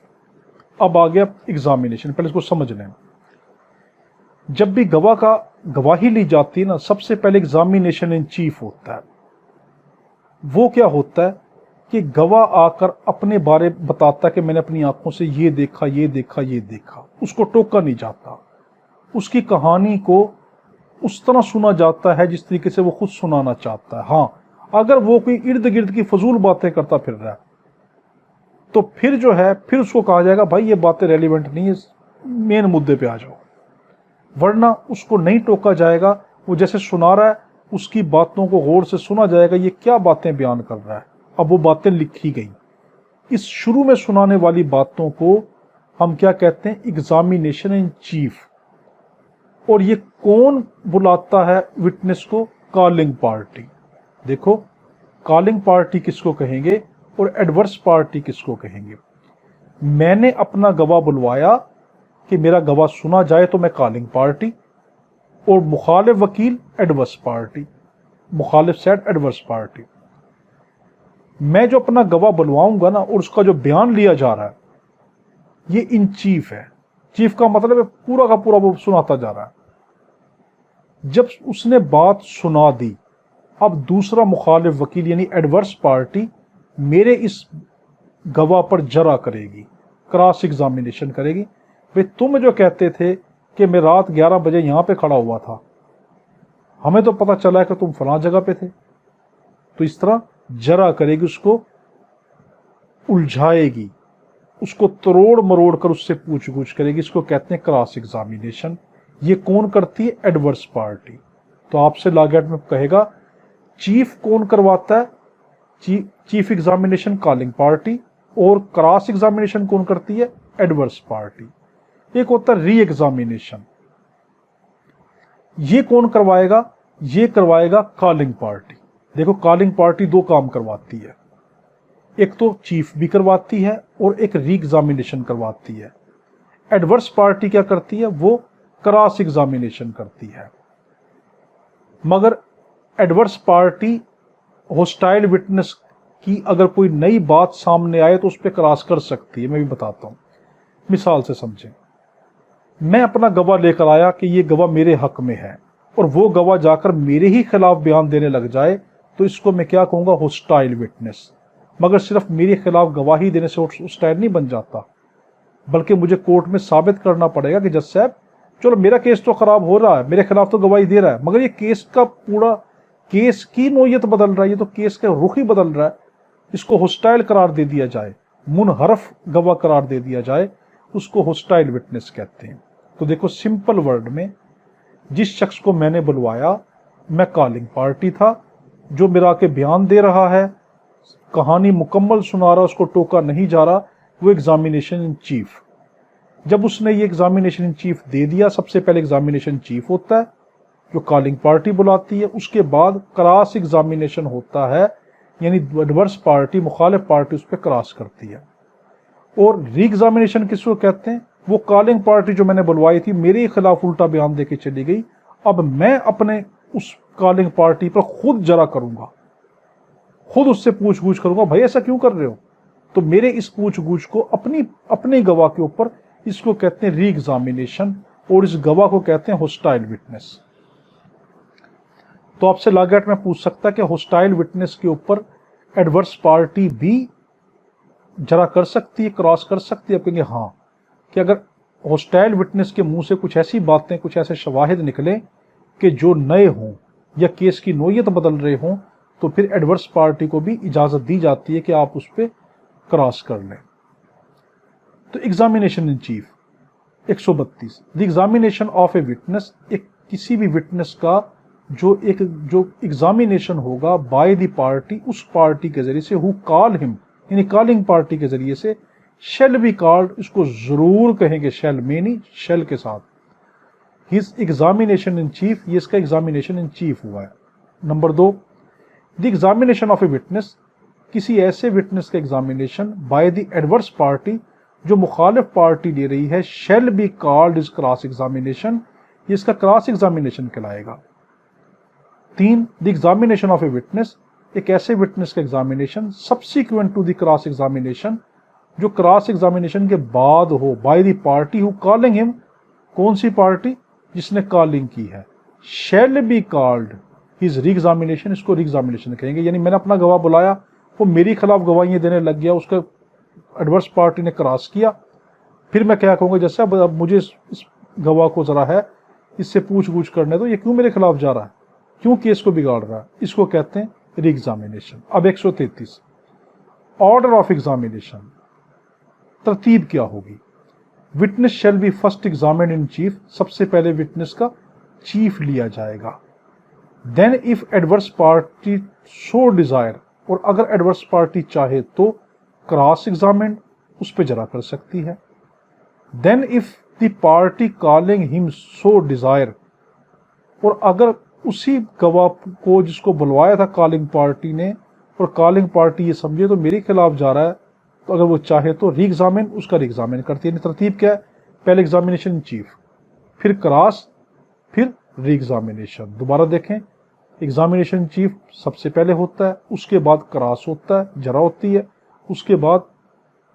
अब आ गया एग्जामिनेशन, पहले इसको समझ लें। जब भी गवाह का गवाही ली जाती है ना, सबसे पहले एग्जामिनेशन इन चीफ होता है। वो क्या होता है कि गवाह आकर अपने बारे बताता है कि मैंने अपनी आंखों से ये देखा, ये देखा, ये देखा। उसको टोका नहीं जाता, उसकी कहानी को उस तरह सुना जाता है जिस तरीके से वो खुद सुनाना चाहता है। हाँ, अगर वो कोई इर्द गिर्द की फजूल बातें करता फिर रहा है तो फिर जो है फिर उसको कहा जाएगा भाई ये बातें रेलिवेंट नहीं है, मेन मुद्दे पे आ जाओ, वरना उसको नहीं टोका जाएगा। वो जैसे सुना रहा है उसकी बातों को गौर से सुना जाएगा, ये क्या बातें बयान कर रहा है। अब वो बातें लिखी गई, इस शुरू में सुनाने वाली बातों को हम क्या कहते हैं, एग्जामिनेशन इन चीफ। और ये कौन बुलाता है विटनेस को, कॉलिंग पार्टी। देखो, कॉलिंग पार्टी किसको कहेंगे और एडवर्स पार्टी किसको कहेंगे। मैंने अपना गवाह बुलवाया कि मेरा गवाह सुना जाए तो मैं कॉलिंग पार्टी, और मुखालिफ वकील एडवर्स पार्टी, मुखालिफ साइड एडवर्स पार्टी। मैं जो अपना गवाह बुलवाऊंगा ना और उसका जो बयान लिया जा रहा है ये इन चीफ है। चीफ का मतलब है पूरा का पूरा वो सुनाता जा रहा है। जब उसने बात सुना दी, अब दूसरा मुखालिफ वकील यानी एडवर्स पार्टी मेरे इस गवाह पर जरा करेगी, क्रॉस एग्जामिनेशन करेगी। भाई तुम जो कहते थे कि मैं रात 11 बजे यहां पे खड़ा हुआ था, हमें तो पता चला है कि तुम फलां जगह पे थे। तो इस तरह जरा करेगी, उसको उलझाएगी, उसको तरोड़ मरोड़ कर उससे पूछ गूछ करेगी। इसको कहते हैं क्रॉस एग्जामिनेशन। ये कौन करती है, एडवर्स पार्टी। तो आपसे लॉ में कहेगा चीफ कौन करवाता है, चीफ एग्जामिनेशन कॉलिंग पार्टी, और क्रॉस एग्जामिनेशन कौन करती है, एडवर्स पार्टी। एक होता है री एग्जामिनेशन, ये कौन करवाएगा, ये करवाएगा कॉलिंग पार्टी। देखो, कॉलिंग पार्टी दो काम करवाती है, एक तो चीफ भी करवाती है और एक री एग्जामिनेशन करवाती है। एडवर्स पार्टी क्या करती है, वो क्रॉस एग्जामिनेशन करती है। मगर एडवर्स पार्टी होस्टाइल विटनेस की अगर कोई नई बात सामने आए तो उस पर क्रॉस कर सकती है। मैं भी बताता हूं, मिसाल से समझें। मैं अपना गवाह लेकर आया कि ये गवाह मेरे हक में है, और वो गवाह जाकर मेरे ही खिलाफ बयान देने लग जाए, तो इसको मैं क्या कहूंगा, होस्टाइल विटनेस। मगर सिर्फ मेरे खिलाफ गवाही देने से होस्टाइल नहीं बन जाता, बल्कि मुझे कोर्ट में साबित करना पड़ेगा कि जज साहब चलो मेरा केस तो खराब हो रहा है, मेरे खिलाफ तो गवाही दे रहा है, मगर ये केस का पूरा, केस की नोयत बदल रहा है, ये तो केस का रुख ही बदल रहा है, इसको होस्टाइल करार दे दिया जाए, मुनहरफ गवाह करार दे दिया जाए, उसको होस्टाइल विटनेस कहते हैं। तो देखो, सिंपल वर्ड में, जिस शख्स को मैंने बुलवाया मैं कॉलिंग पार्टी था, जो मेरा के बयान दे रहा है, कहानी मुकम्मल सुना रहा, उसको टोका नहीं जा रहा, वो एग्जामिनेशन इन चीफ। जब उसने ये एग्जामिनेशन इन चीफ दे दिया, सबसे पहले एग्जामिनेशन चीफ होता है जो कॉलिंग पार्टी बुलाती है, उसके बाद क्रॉस एग्जामिनेशन होता है, यानी एडवर्स पार्टी, मुखालिफ पार्टी उस पर क्रॉस करती है। और री एग्जामिनेशन किसको कहते हैं, वो कॉलिंग पार्टी जो मैंने बुलवाई थी मेरे खिलाफ उल्टा बयान देके चली गई, अब मैं अपने उस कॉलिंग पार्टी पर खुद जरा करूंगा, खुद उससे पूछ गूछ करूंगा, भाई ऐसा क्यों कर रहे हो। तो मेरे इस पूछ गूछ को अपने गवाह के ऊपर, इसको कहते हैं री एग्जामिनेशन, और इस गवाह को कहते हैं होस्टाइल विटनेस। तो आपसे लागत में पूछ सकता है कि होस्टाइल विटनेस के ऊपर एडवर्स पार्टी भी जरा कर सकती है, क्रॉस कर सकती है। आप कहेंगे हाँ, कि अगर होस्टाइल विटनेस के मुंह से कुछ ऐसी बातें, कुछ ऐसे शवाहिद निकले कि जो नए हों या केस की नोयत बदल रहे हों, तो फिर एडवर्स पार्टी को भी इजाजत दी जाती है कि आप उस पर क्रॉस कर लें। तो examination in chief 132, the examination of a witness, एक किसी भी विटनेस का जो एग्जामिनेशन होगा बाय द पार्टी, उस पार्टी के जरिए से, हु कॉल हिम, यानी कॉलिंग पार्टी के जरिए से, शेल बी कॉल्ड, इसको जरूर कहेंगे शेल में नहीं, शेल के साथ, हिज एग्जामिनेशन इन चीफ, ये इसका एग्जामिनेशन इन चीफ हुआ है। Number 2, the examination of a witness, किसी ऐसे विटनेस का examination by the adverse party, जो मुखालिफ पार्टी ले रही है, shall be called its cross examination, ये इसका क्रॉस एग्जामिनेशन कहलाएगा। 3, the examination of a witness, एक ऐसे विटनेस का examination subsequent to the cross examination, जो क्रॉस एग्जामिनेशन के बाद हो, by the party who calling him, कौन सी पार्टी, जिसने कॉलिंग की है, shall be called his re examination, इसको री एग्जामिनेशन कहेंगे। यानी मैंने अपना गवाह बुलाया, वो मेरे खिलाफ गवाहियां देने लग गया, उसका एडवर्स पार्टी ने क्रॉस किया, फिर मैं क्या कहूंगा, जैसे अब मुझे इस गवाह को जरा है, इससे पूछ गूछ करने दो, ये क्यों मेरे खिलाफ जा रहा है, क्यों केस को बिगाड़ रहा है, इसको कहते हैं री एग्जामिनेशन। अब 133, ऑर्डर ऑफ एग्जामिनेशन, तरतीब क्या होगी। Witness shall be first examined in chief, सबसे पहले विटनेस का चीफ लिया जाएगा। Then if adverse party so desire, और अगर एडवर्स पार्टी चाहे तो क्रॉस एग्जामिन्ड, उस पर जरा कर सकती है। Then if the party calling him so desire, और अगर उसी गवाह को जिसको बुलवाया था कॉलिंग पार्टी ने, और कॉलिंग पार्टी ये समझे तो मेरे खिलाफ जा रहा है, तो अगर वो चाहे तो री एग्जामिन, उसका री एग्जामिन करती है। तरतीब क्या है? पहले एग्जामिनेशन इन चीफ, फिर क्रॉस, फिर री एग्जामिनेशन। दोबारा देखें, एग्जामिनेशन इन चीफ सबसे पहले होता है, उसके बाद क्रॉस होता है, जरा होती है, उसके बाद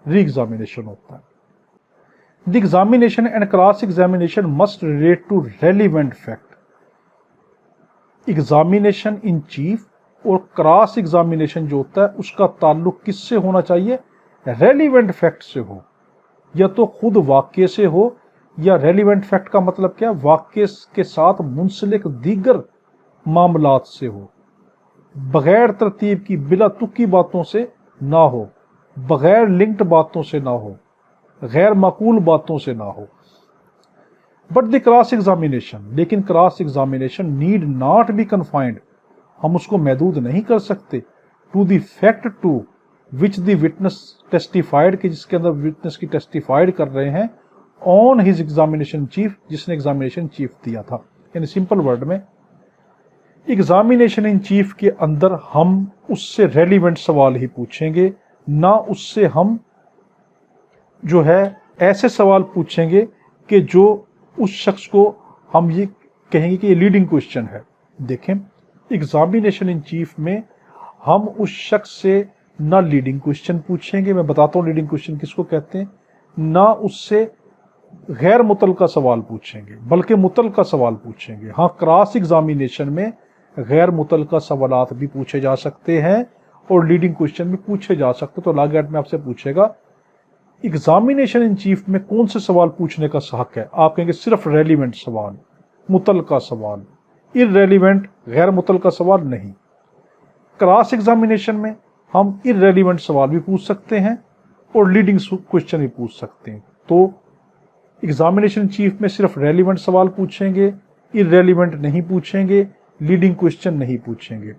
री एग्जामिनेशन होता है। The examination and cross examination must relate to relevant fact. Examination in chief और क्रॉस एग्जामिनेशन जो होता है उसका ताल्लुक किससे होना चाहिए? रेलिवेंट फैक्ट से हो, या तो खुद वाक्य से हो, या रेलिवेंट फैक्ट का मतलब क्या? वाक्य के साथ मुंसलिक दीगर मामलात से हो, बगैर तरतीब की बिला तुक्की बातों से ना हो, बगैर लिंक्ड बातों से ना हो, गैर माकूल बातों से ना हो। बट द क्रॉस एग्जामिनेशन, लेकिन cross examination need not be confined, हम उसको महदूद नहीं कर सकते, to the fact to which the witness testified, कि जिसके अंदर विटनेस की टेस्टिफाइड कर रहे हैं, ऑन हिज एग्जामिनेशन चीफ, जिसने एग्जामिनेशन चीफ दिया था। यानी सिंपल वर्ड में, एग्जामिनेशन इन चीफ के अंदर हम उससे रेलिवेंट सवाल ही पूछेंगे, ना उससे हम जो है ऐसे सवाल पूछेंगे कि जो उस शख्स को हम ये कहेंगे कि ये लीडिंग क्वेश्चन है। देखें, एग्जामिनेशन इन चीफ में हम उस शख्स से ना लीडिंग क्वेश्चन पूछेंगे, मैं बताता हूँ लीडिंग क्वेश्चन किसको कहते हैं, ना उससे गैर मुतलका सवाल पूछेंगे, बल्कि मुतलका सवाल पूछेंगे। हाँ, क्रॉस एग्जामिनेशन में गैर मुतलका सवालात भी पूछे जा सकते हैं और लीडिंग क्वेश्चन भी पूछे जा सकते हैं। तो लागत में आपसे पूछेगा एग्जामिनेशन इन चीफ में कौन से सवाल पूछने का हक है? आप कहेंगे सिर्फ रेलिवेंट सवाल, मुतलका सवाल, इररेलिवेंट गैर मुतलका सवाल नहीं। क्रॉस एग्जामिनेशन में हम इररेलिवेंट सवाल भी पूछ सकते हैं और लीडिंग क्वेश्चन भी पूछ सकते हैं। तो एग्जामिनेशन चीफ में सिर्फ रेलिवेंट सवाल पूछेंगे, इररेलिवेंट नहीं पूछेंगे, लीडिंग क्वेश्चन नहीं पूछेंगे।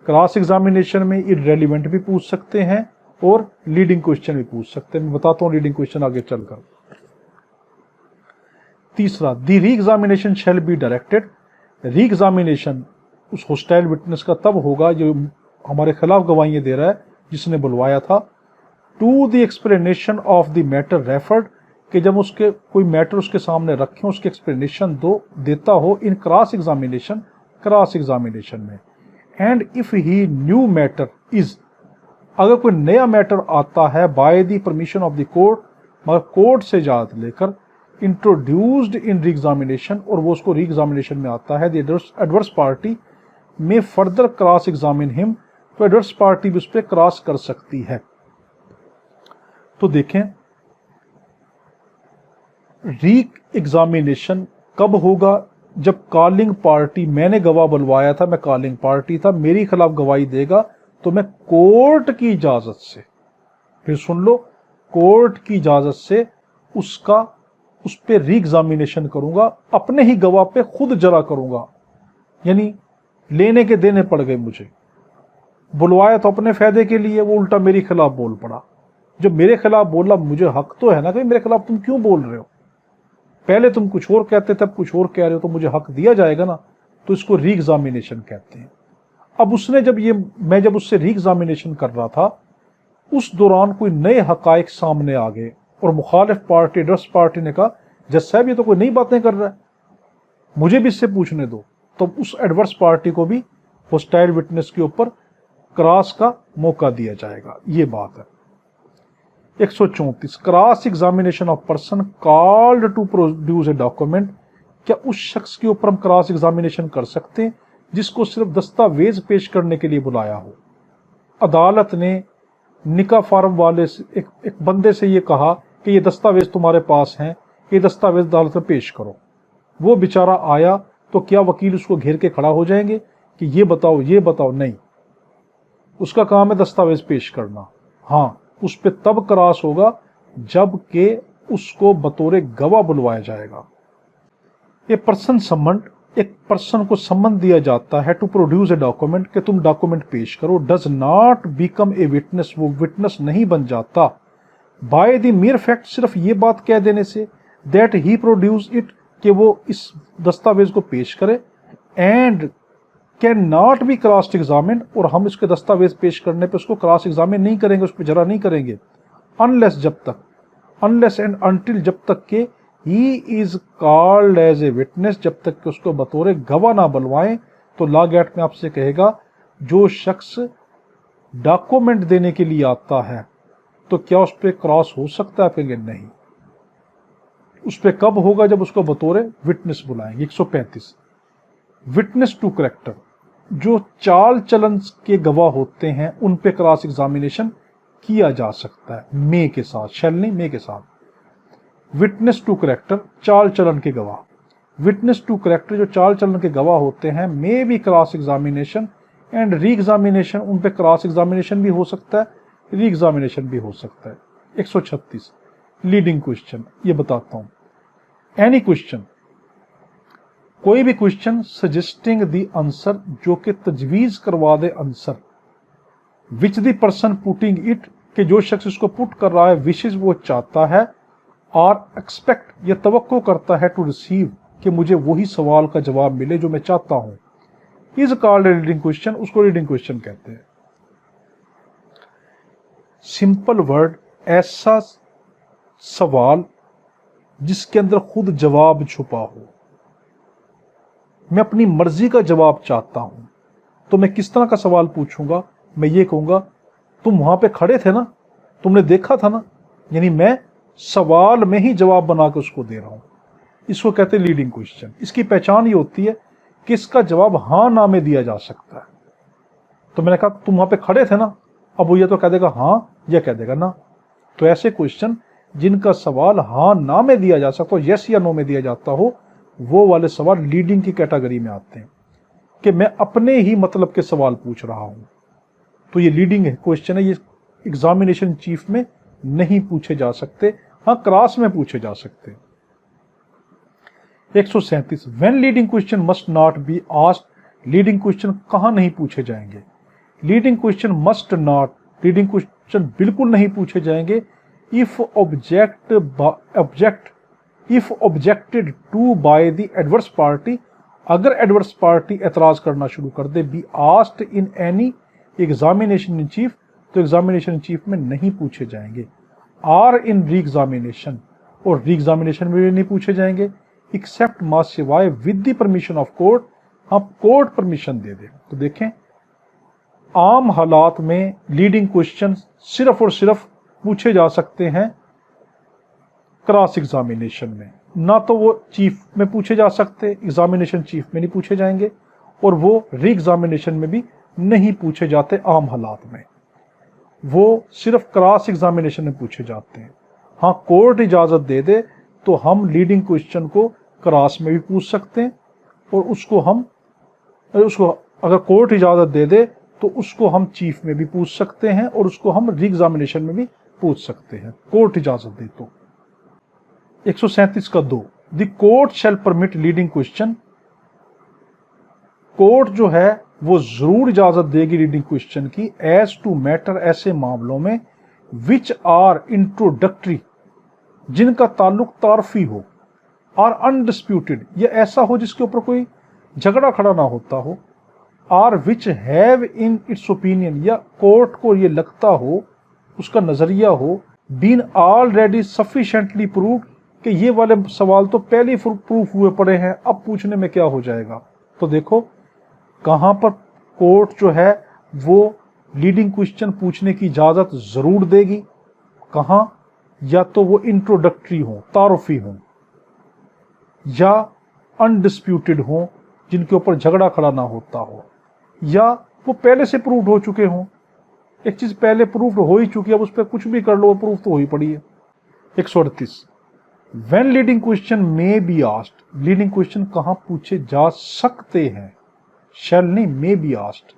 क्रॉस एग्जामिनेशन में इररेलिवेंट भी पूछ सकते हैं और लीडिंग क्वेश्चन भी पूछ सकते हैं। मैं बताता हूं लीडिंग क्वेश्चन आगे चलकर। तीसरा, the re examination shall be directed. Re examination उस होस्टाइल विटनेस का तब होगा जो हमारे खिलाफ गवाहियां दे रहा है, जिसने बुलवाया था, to the explanation of the matter referred, कि जब उसके कोई मैटर उसके सामने रखें उसके एक्सप्लेनेशन देता हो इन क्रॉस एग्जामिनेशन, क्रॉस एग्जामिनेशन में। And if he new matter is, अगर कोई नया मैटर आता है by the permission of the court, मगर कोर्ट से इजाजत लेकर, इंट्रोड्यूस्ड इन री एग्जामिनेशन, और वो उसको री एग्जामिनेशन में आता है, द एडवर्स पार्टी में फर्दर क्रॉस एग्जामिन हिम, तो एडवर्स पार्टी भी उस पर क्रॉस कर सकती है। तो देखें, री एग्जामिनेशन कब होगा? जब कॉलिंग पार्टी, मैंने गवाह बुलवाया था, मैं कॉलिंग पार्टी था, मेरी खिलाफ गवाही देगा, तो मैं कोर्ट की इजाजत से, फिर सुन लो, कोर्ट की इजाजत से उस पर री एग्जामिनेशन करूंगा, अपने ही गवाह पे खुद जरा करूंगा। यानी लेने के देने पड़ गए मुझे, बुलवाया तो अपने फायदे के लिए, वो उल्टा मेरे खिलाफ बोल पड़ा। जब मेरे खिलाफ बोला, मुझे हक तो है ना कि मेरे खिलाफ तुम क्यों बोल रहे हो, पहले तुम कुछ और कहते थे, अब कुछ और कह रहे हो, तो मुझे हक दिया जाएगा ना। तो इसको री एग्जामिनेशन कहते हैं। अब उसने मैं जब उससे री एग्जामिनेशन कर रहा था, उस दौरान कोई नए हकायक सामने आ गए और मुखालिफ पार्टी, एडवर्स पार्टी ने कहा, जज साहब ये तो कोई नई बातें कर रहा है, मुझे भी इससे पूछने दो। तो उस एडवर्स पार्टी को भी होस्टाइल विटनेस के ऊपर क्रॉस का मौका दिया जाएगा। ये बात है। 134, cross examination of person called to produce a document. क्या उस शख्स के ऊपर हम क्रॉस एग्जामिनेशन कर सकते हैं जिसको सिर्फ दस्तावेज पेश करने के लिए बुलाया हो? अदालत ने निकाह फार्म वाले से एक बंदे से ये कहा कि ये दस्तावेज तुम्हारे पास हैं, ये दस्तावेज अदालत में पेश करो। वो बेचारा आया तो क्या वकील उसको घेर के खड़ा हो जाएंगे कि ये बताओ, ये बताओ? नहीं, उसका काम है दस्तावेज पेश करना। हाँ, उस पर तब क्रॉस होगा जबकि उसको बतौर गवाह बुलवाया जाएगा। ये पर्सन सम्मन, एक पर्सन को सम्मन दिया जाता है टू प्रोड्यूस ए डॉक्यूमेंट, कि तुम डॉक्यूमेंट पेश करो। Does not become a witness, वो विटनेस नहीं बन जाता। बाय द mere फैक्ट, सिर्फ ये बात कह देने से, दैट ही प्रोड्यूस इट, कि वो इस दस्तावेज को पेश करे, and can not be cross examine, और हम इसके दस्तावेज पेश करने पे उसको क्रॉस एग्जामिन नहीं करेंगे, उस पर जरा नहीं करेंगे, अनलेस जब तक, अनलेस एंड अनटिल जब तक के he is called as a witness, जब तक कि उसको बतौर गवाह ना बुलवाएं। तो लॉ गैट में आपसे कहेगा जो शख्स डॉक्यूमेंट देने के लिए आता है तो क्या उस पर क्रॉस हो सकता है? कहेंगे नहीं। उस पर कब होगा? जब उसको बतौर विटनेस बुलाएंगे। 135 विटनेस टू करेक्टर, जो चाल चलन के गवाह होते हैं उन पे क्रॉस एग्जामिनेशन किया जा सकता है, मे के साथ, शैल नहीं, मे के साथ। विटनेस टू करेक्टर, चाल चलन के गवाह, विटनेस टू करेक्टर जो चाल चलन के गवाह होते हैं, may be cross examination and re examination, उन पे क्रॉस एग्जामिनेशन भी हो सकता है, री एग्जामिनेशन भी हो सकता है। 136 लीडिंग क्वेश्चन, ये बताता हूं। एनी क्वेश्चन, कोई भी क्वेश्चन सजेस्टिंग द आंसर, जो कि तजवीज करवा the answer, which the person putting it, कि जो शख्स इसको पुट कर रहा है, विशेज वो चाहता है, और एक्सपेक्ट या तवक्को करता है, टू रिसीव, कि मुझे वही सवाल का जवाब मिले जो मैं चाहता हूं, इज कॉल्ड रीडिंग क्वेश्चन, उसको रीडिंग क्वेश्चन कहते हैं। सिंपल वर्ड, ऐसा सवाल जिसके अंदर खुद जवाब छुपा हो। मैं अपनी मर्जी का जवाब चाहता हूं तो मैं किस तरह का सवाल पूछूंगा? मैं ये कहूंगा तुम वहां पे खड़े थे ना, तुमने देखा था ना, यानी मैं सवाल में ही जवाब बना के उसको दे रहा हूं। इसको कहते हैं लीडिंग क्वेश्चन। इसकी पहचान ये होती है कि इसका जवाब हां ना में दिया जा सकता है। तो मैंने कहा तुम वहां पे खड़े थे ना, अब वो या तो कह देगा हां या कह देगा ना। तो ऐसे क्वेश्चन जिनका सवाल हां ना में दिया जा सकता हो, यस या नो में दिया जाता हो, वो वाले सवाल लीडिंग की कैटेगरी में आते हैं, कि मैं अपने ही मतलब के सवाल पूछ रहा हूं। तो ये लीडिंग क्वेश्चन है, ये एग्जामिनेशन चीफ में नहीं पूछे जा सकते, हाँ क्लास में पूछे जा सकते। 137 when leading question must not be asked, leading question कहां नहीं पूछे जाएंगे? Leading question must not, leading question बिल्कुल नहीं पूछे जाएंगे if objected to by the adverse party, अगर एडवर्स पार्टी एतराज करना शुरू कर दे, be asked in any examination in chief, तो एग्जामिनेशन इन चीफ में नहीं पूछे जाएंगे। आर इन री एग्जामिनेशन, और री एग्जामिनेशन में भी नहीं पूछे जाएंगे, एक्सेप्ट मा, सिवाय with the permission of court, हाँ कोर्ट परमिशन दे दे। तो देखें आम हालात में लीडिंग क्वेश्चन सिर्फ और सिर्फ पूछे जा सकते हैं क्रॉस एग्जामिनेशन में, ना तो वो चीफ में पूछे जा सकते, एग्जामिनेशन चीफ में नहीं पूछे जाएंगे, और वो री एग्जामिनेशन में भी नहीं पूछे जाते आम हालात में, वो सिर्फ क्रॉस एग्जामिनेशन में पूछे जाते हैं। हाँ कोर्ट इजाजत दे दे तो हम लीडिंग क्वेश्चन को क्रॉस में भी पूछ सकते हैं, और उसको अगर कोर्ट इजाजत दे दे तो उसको हम चीफ में भी पूछ सकते हैं, और उसको हम री एग्जामिनेशन में भी पूछ सकते हैं, कोर्ट इजाजत दे तो। 137 का 2, the court shell permit leading question, court जो है वो जरूर इजाजत देगी लीडिंग क्वेश्चन की, एज टू मैटर, ऐसे मामलों में, विच आर इंट्रोडक्टरी, जिनका ताल्लुक तारफी हो, और अनडिस्प्यूटेड, या ऐसा हो जिसके ऊपर कोई झगड़ा खड़ा ना होता हो, or which have in its opinion, या कोर्ट को ये लगता हो, उसका नजरिया हो, बीन ऑलरेडी सफिशिएंटली प्रूव्ड, कि ये वाले सवाल तो पहले ही प्रूफ हुए पड़े हैं, अब पूछने में क्या हो जाएगा। तो देखो कहां पर कोर्ट जो है वो लीडिंग क्वेश्चन पूछने की इजाजत जरूर देगी, कहां, या तो वो इंट्रोडक्टरी हो, तारुफी हो, या अनडिस्प्यूटेड हो, जिनके ऊपर झगड़ा खड़ा ना होता हो, या वो पहले से प्रूव हो चुके हों। एक चीज पहले प्रूफ हो ही चुकी है, अब उस पर कुछ भी कर लो, प्रूफ तो हो ही पड़ी है। 138 when leading question may be asked, leading question कहां पूछे जा सकते हैं? शैल नहीं, मे बी आस्क्ड,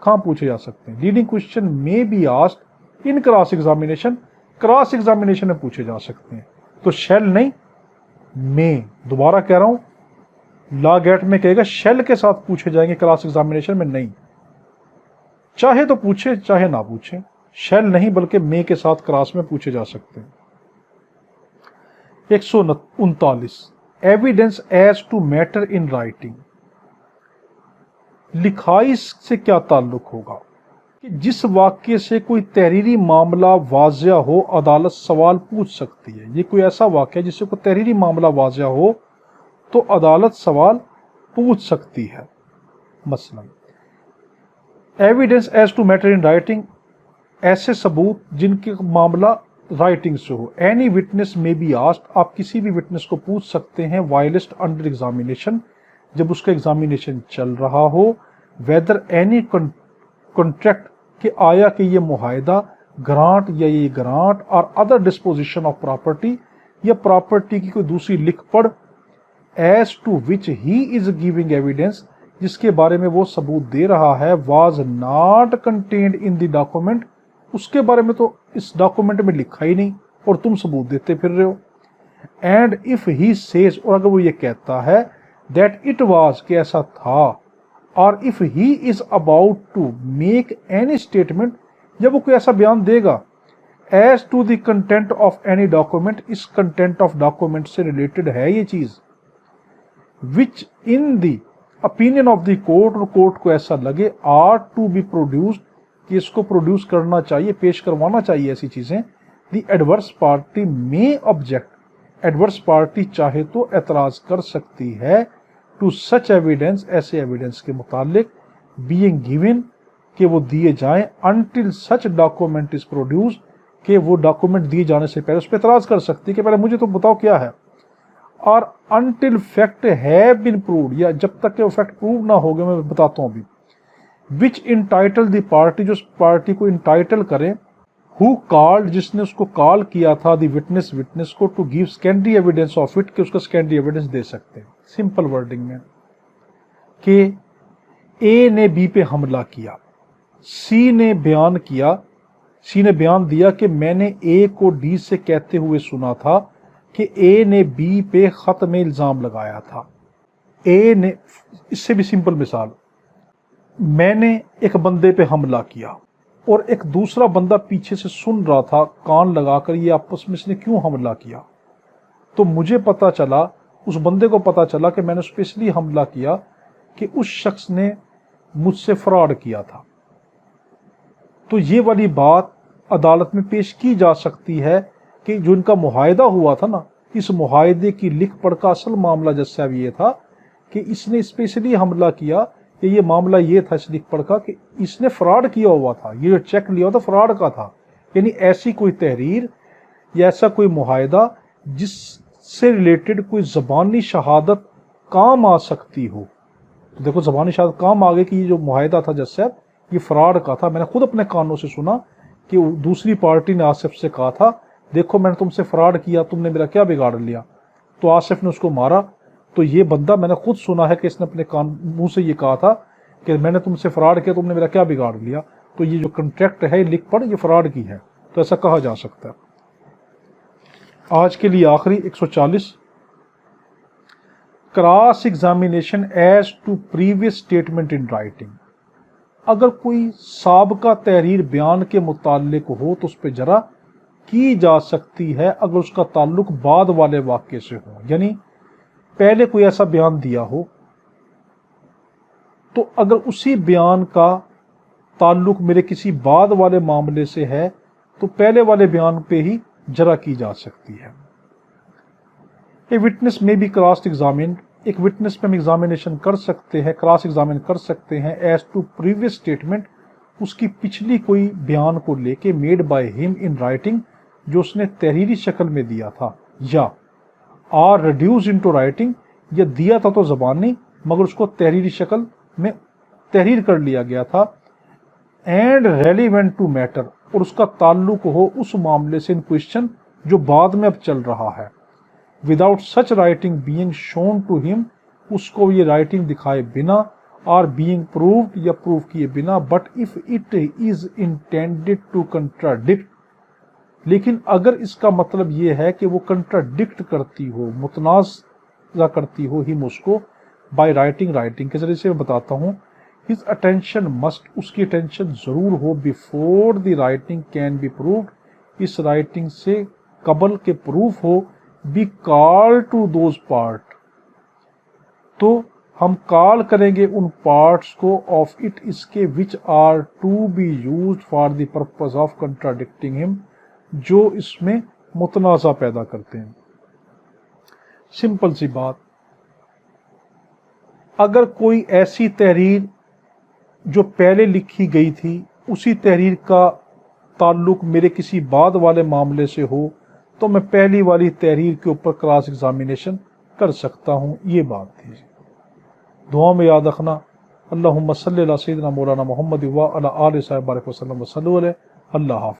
कहां पूछे जा सकते हैं? Leading question may be asked in cross examination, cross examination में पूछे जा सकते हैं। तो शैल नहीं, मे, दोबारा कह रहा हूं, लॉ गैट में कहेगा शैल के साथ पूछे जाएंगे, क्रॉस एग्जामिनेशन में नहीं। चाहे तो पूछे चाहे ना पूछे, शैल नहीं बल्कि मे के साथ क्रॉस में पूछे जा सकते हैं। 139 evidence as to matter in writing. लिखाई से क्या ताल्लुक होगा कि जिस वाक्य से कोई तहरीरी मामला वाजिया हो अदालत सवाल पूछ सकती है। ये कोई ऐसा वाक्य है जिससे कोई तहरीरी मामला वाजिया हो तो अदालत सवाल पूछ सकती है। मसलन evidence as to matter in writing, ऐसे सबूत जिनके मामला राइटिंग से हो। Any witness may be asked, आप किसी भी विटनेस को पूछ सकते हैं वाइलिस्ट अंडर एग्जामिनेशन, जब उसका एग्जामिनेशन चल रहा हो। वेदर एनी कॉन्ट्रैक्ट, के आया कि ये मुआहदा, ग्रांट या ये ग्रांट और अदर डिस्पोजिशन ऑफ प्रॉपर्टी, या प्रॉपर्टी की कोई दूसरी लिख पढ़, as to which he is giving evidence, जिसके बारे में वो सबूत दे रहा है, was not contained in the document, उसके बारे में तो इस डॉक्यूमेंट में लिखा ही नहीं और तुम सबूत देते फिर रहे हो। एंड इफ ही सेज, और अगर वो ये कहता है दैट इट वाज, कि ऐसा था, और if he is about to make any statement, जब वो कोई ऐसा बयान देगा, as to the content of any document, इस कंटेंट ऑफ डॉक्यूमेंट से रिलेटेड है ये चीज, which in the opinion of the court, और कोर्ट को ऐसा लगे, आर टू बी प्रोड्यूस्ड, कि इसको प्रोड्यूस करना चाहिए, पेश करवाना चाहिए ऐसी चीजें, द एडवर्स पार्टी में ऑब्जेक्ट, एडवर्स पार्टी चाहे तो एतराज कर सकती है, टू सच एविडेंस, ऐसे एविडेंस के मुतालिक, बीइंग गिवन, कि वो दिए जाएं, until such document is produce, कि वो डॉक्यूमेंट दिए जाने से पहले उस पर एतराज कर सकती है कि पहले मुझे तो बताओ क्या है, और until fact have been proved, या जब तक कि वो फैक्ट प्रूव ना हो गए, मैं बताता हूं अभी, विच इंटाइटल द पार्टी, जो पार्टी को इंटाइटल करें, हु कॉल्ड, जिसने उसको कॉल किया था, द विटनेस, विटनेस को, to give secondary evidence of it, कि उसका सेकेंडरी एविडेंस दे सकते हैं। सिंपल वर्डिंग में कि ए ने बी पे हमला किया, सी ने बयान किया, सी ने बयान दिया कि मैंने ए को डी से कहते हुए सुना था कि ए ने बी पे खत में इल्जाम लगाया था। ए ने, इससे भी सिंपल मिसाल, मैंने एक बंदे पे हमला किया और एक दूसरा बंदा पीछे से सुन रहा था कान लगाकर, ये आपस में इसने क्यों हमला किया, तो मुझे पता चला, उस बंदे को पता चला कि मैंने उस पर इसलिए हमला किया कि उस शख्स ने मुझसे फ्रॉड किया था। तो ये वाली बात अदालत में पेश की जा सकती है कि जो इनका मुआहदा हुआ था ना, इस मुआहदे की लिख पढ़ का असल मामला जैसे अब ये था कि इसने इस पे इसलिए हमला किया कि ये मामला ये था इस लिख पढ़ का कि इसने फ्रॉड किया हुआ था, ये जो चेक लिया हुआ था फ्रॉड का था। यानी ऐसी कोई तहरीर या ऐसा कोई मुआहदा जिससे रिलेटेड कोई ज़बानी शहादत काम आ सकती हो। तो देखो ज़बानी शहादत काम आ गई कि ये जो मुआहदा था जैसे ये फ्रॉड का था। मैंने खुद अपने कानों से सुना कि दूसरी पार्टी ने आसिफ से कहा था, देखो मैंने तुमसे फ्रॉड किया, तुमने मेरा क्या बिगाड़ लिया, तो आसिफ ने उसको मारा। तो ये बंदा, मैंने खुद सुना है कि इसने अपने कान मुंह से ये कहा था कि मैंने तुमसे फ्रॉड किया, तुमने मेरा क्या बिगाड़ लिया। तो ये जो कॉन्ट्रैक्ट है लिख पढ़ ये फ्रॉड की है, तो ऐसा कहा जा सकता है। आज के लिए आखिरी 140, cross examination as to previous statement in writing. अगर कोई साबका तहरीर बयान के मुताल्लिक हो तो उस पर जरा की जा सकती है अगर उसका ताल्लुक बाद वाले वाक्य से हो। यानी पहले कोई ऐसा बयान दिया हो तो अगर उसी बयान का ताल्लुक मेरे किसी बाद वाले मामले से है तो पहले वाले बयान पे ही जरा की जा सकती है। ए विटनेस में भी क्रॉस एग्जामिन, एक विटनेस पे हम एग्जामिनेशन कर सकते हैं, क्रॉस एग्जामिन कर सकते हैं एज टू प्रीवियस स्टेटमेंट, उसकी पिछली कोई बयान को लेके, made by him in writing, जो उसने तहरीरी शक्ल में दिया था, या आर रिड्यूस इनटू राइटिंग, या दिया था तो ज़बानी मगर उसको तहरीरी शक्ल में तहरीर कर लिया गया था, एंड रेलिवेंट टू मैटर, और उसका ताल्लुक हो उस मामले से इन क्वेश्चन जो बाद में अब चल रहा है। Without such writing being shown to him, उसको ये राइटिंग दिखाए बिना, और बीइंग प्रूव्ड, या प्रूव किए बिना, but if it is intended to contradict, लेकिन अगर इसका मतलब ये है कि वो कंट्राडिक्ट करती हो, मुतनाज़ा करती हो हिम उसको, बाय राइटिंग, राइटिंग के जरिए से मैं बताता हूँ हिज अटेंशन मस्ट, उसकी अटेंशन जरूर हो, before the writing can be proved, इस राइटिंग से कबल के प्रूफ हो, be call to those part, तो हम कॉल करेंगे उन पार्ट्स को ऑफ इट, इसके, which are to be used for the purpose of contradicting him, जो इसमें मुतनाज़ा पैदा करते हैं। सिंपल सी बात, अगर कोई ऐसी तहरीर जो पहले लिखी गई थी उसी तहरीर का ताल्लुक मेरे किसी बाद वाले मामले से हो, तो मैं पहली वाली तहरीर के ऊपर क्रॉस एग्जामिनेशन कर सकता हूं। ये बात थी। दुआ में याद रखना, अल्लाहुम्मा सल्ली अला सय्यिदिना मौलाना मुहम्मद व अला आलि साहब बारिक वसल्लम वसल्लम। अल्लाह हाफ़िज़।